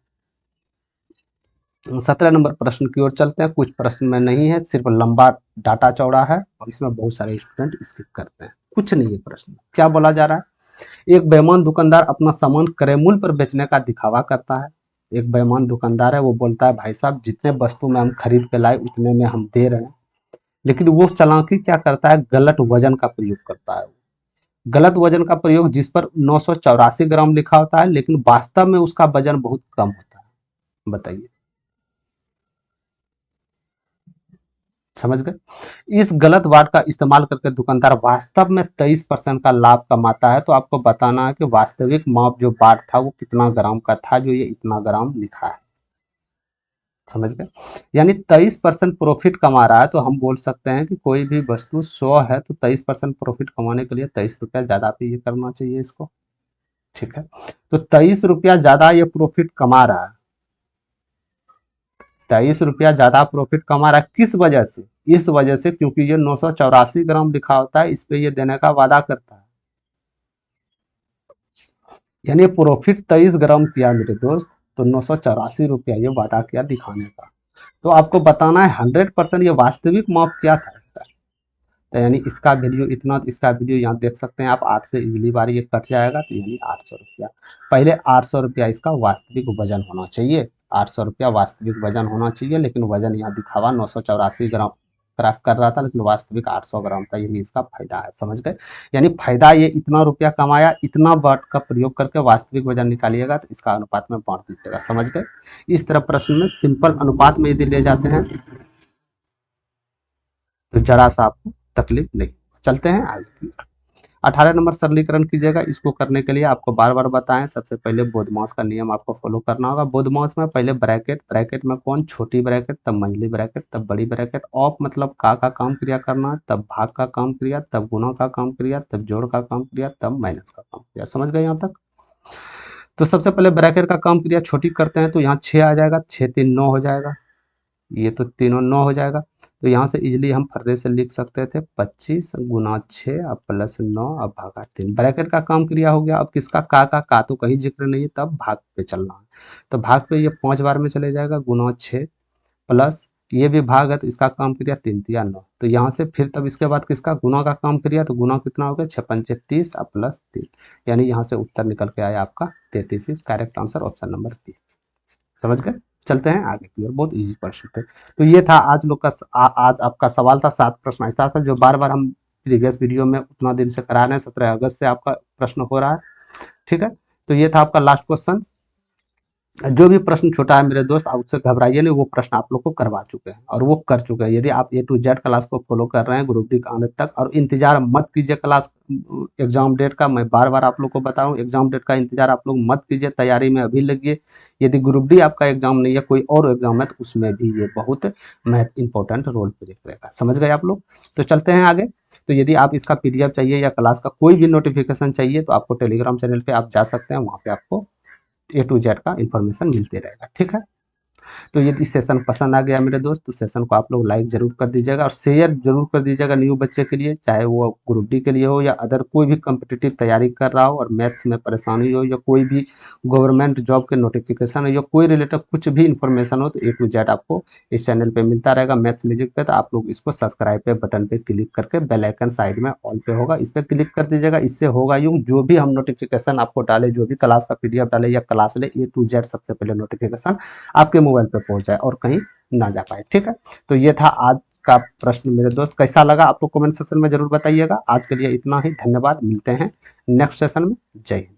17 नंबर प्रश्न की ओर चलते हैं। कुछ प्रश्न में नहीं है, सिर्फ लंबा डाटा चौड़ा है और इसमें बहुत सारे स्टूडेंट स्किप करते हैं, कुछ नहीं है प्रश्न। क्या बोला जा रहा है, एक बेईमान दुकानदार अपना सामान क्रय मूल्य पर बेचने का दिखावा करता है। एक बेईमान दुकानदार है, वो बोलता है भाई साहब जितने वस्तु में हम खरीद के लाए उतने में हम दे रहे हैं, लेकिन वो चालाकी क्या करता है, गलत वजन का प्रयोग करता है। गलत वजन का प्रयोग, जिस पर 984 ग्राम लिखा होता है लेकिन वास्तव में उसका वजन बहुत कम होता है। बताइए, समझ गए। इस गलत वाट का इस्तेमाल करके दुकानदार वास्तव में 23% का लाभ कमाता है। तो आपको बताना है कि वास्तविक माप जो बाट था वो कितना ग्राम का था, जो ये इतना ग्राम लिखा है। समझ गए, यानी 23% प्रॉफिट कमा रहा है, तो हम बोल सकते हैं कि कोई भी वस्तु 100 है तो 23% प्रॉफिट कमाने के लिए 23 रुपया ज्यादा पे ये करना चाहिए इसको। ठीक है, तो 23 रुपया ज्यादा ये प्रॉफिट कमा रहा है, 23 रुपया ज्यादा प्रॉफिट कमा रहा है, किस वजह से, इस वजह से क्योंकि ये 984 ग्राम लिखा होता है, इस पे ये देने का वादा करता है, यानी प्रॉफिट 23 ग्राम किया मेरे दोस्त, तो 984 रुपया ये वादा किया दिखाने का। तो आपको बताना है 100% ये वास्तविक माप क्या था इसका, तो यानी इसका वैल्यू इतना, इसका वैल्यू यहाँ देख सकते हैं आप, 8 से अगली बार ये कट जाएगा, तो यानी 800 रुपया। पहले 800 रुपया इसका वास्तविक वजन होना चाहिए, 800 रुपया वास्तविक वजन होना चाहिए, लेकिन वजन यहाँ दिखावा 984 ग्राम क्रैक कर रहा था, लेकिन वास्तविक 800 ग्राम था। यही इसका फायदा है, समझ गए। यानी फायदा ये इतना रुपया कमाया, इतना वाट का प्रयोग करके वास्तविक वजन निकालिएगा तो इसका अनुपात में बांट दीजिएगा, समझ गए। इस तरह प्रश्न में सिंपल अनुपात में यदि ले जाते हैं तो जरा सा आपको तकलीफ नहीं। चलते हैं आगे। 18 नंबर सरलीकरण कीजिएगा। इसको करने के लिए आपको बार बार बताएं, सबसे पहले बोधमास का नियम आपको फॉलो करना होगा। बोधमास में पहले ब्रैकेट, ब्रैकेट में कौन, छोटी ब्रैकेट, तब मंझली ब्रैकेट, तब बड़ी ब्रैकेट। ऑफ मतलब का काम क्रिया करना है, तब भाग का काम क्रिया, तब गुणा का काम क्रिया, तब जोड़ का काम क्रिया, तब माइनस का काम क्रिया। समझ गए यहाँ तक। तो सबसे पहले ब्रैकेट का काम क्रिया छोटी करते हैं, तो यहाँ 6 आ जाएगा, 6 3 9 हो जाएगा, ये तो तीनों 9 हो जाएगा। तो यहाँ से इजिली हम फर्रे से लिख सकते थे 25 गुना 6 अब प्लस 9 अब भागा 3। ब्रैकेट का काम क्रिया हो गया। अब किसका, का तो कहीं जिक्र नहीं है, तब भाग पे चलना है। तो भाग पे ये 5 बार में चले जाएगा, गुना 6 प्लस ये भी भाग है तो इसका काम क्रिया 3 तिया 9। तो यहाँ से फिर तब इसके बाद किसका, गुना का काम क्रिया, तो गुना कितना हो गया, 6 पंचे 30 अब प्लस 3। यानी यहाँ से उत्तर निकल के आया आपका 33। Is correct answer option number B. समझ गए। चलते हैं आगे की ओर। बहुत इजी प्रश्न थे। तो ये था आज लोग का आज आपका सवाल था। 7 प्रश्न ऐसा था जो बार बार हम प्रीवियस वीडियो में उतना दिन से करा रहे हैं। 17 अगस्त से आपका प्रश्न हो रहा है, ठीक है। तो ये था आपका लास्ट क्वेश्चन। जो भी प्रश्न छोटा है मेरे दोस्त, आप उससे घबराइए नहीं, वो प्रश्न आप लोग को करवा चुके हैं और वो कर चुके हैं। यदि आप A to Z क्लास को फॉलो कर रहे हैं ग्रुप डी आने तक, और इंतजार मत कीजिए क्लास एग्जाम डेट का। मैं बार बार आप लोग को बता रहा हूँ, एग्जाम डेट का इंतजार आप लोग मत कीजिए, तैयारी में अभी लगिए। यदि ग्रुप डी आपका एग्जाम नहीं है, कोई और एग्जाम है, तो उसमें भी ये बहुत इंपॉर्टेंट रोल प्ले करेगा। समझ गए आप लोग। तो चलते हैं आगे। तो यदि आप इसका PDF चाहिए या क्लास का कोई भी नोटिफिकेशन चाहिए, तो आपको टेलीग्राम चैनल पे आप जा सकते हैं, वहाँ पे आपको A to Z का इन्फॉर्मेशन मिलते रहेगा, ठीक है। तो यदि सेशन पसंद आ गया मेरे दोस्त, तो सेशन को आप लोग लाइक जरूर कर दीजिएगा और शेयर जरूर कर दीजिएगा न्यू बच्चे के लिए, चाहे वो ग्रुप डी के लिए हो या अदर कोई भी कम्पिटिटिव तैयारी कर रहा हो और मैथ्स में परेशानी हो, या कोई भी गवर्नमेंट जॉब के नोटिफिकेशन हो, या कोई रिलेटेड कुछ भी इन्फॉर्मेशन हो, तो A to Z आपको इस चैनल पर मिलता रहेगा मैथ्स म्यूजिक पे। तो आप लोग इसको सब्सक्राइब पे बटन पे क्लिक करके बेल आइकन साइड में ऑल पे होगा, इस पर क्लिक कर दीजिएगा। इससे होगा यूँ, जो भी हम नोटिफिकेशन आपको डाले, जो भी क्लास का PDF डाले या क्लास ले, A to Z सबसे पहले नोटिफिकेशन आपके मोबाइल पे पहुंच जाए और कहीं ना जा पाए, ठीक है। तो ये था आज का प्रश्न मेरे दोस्त। कैसा लगा आप लोग कमेंट सेक्शन में जरूर बताइएगा। आज के लिए इतना ही, धन्यवाद। मिलते हैं नेक्स्ट सेशन में। जय हिंद।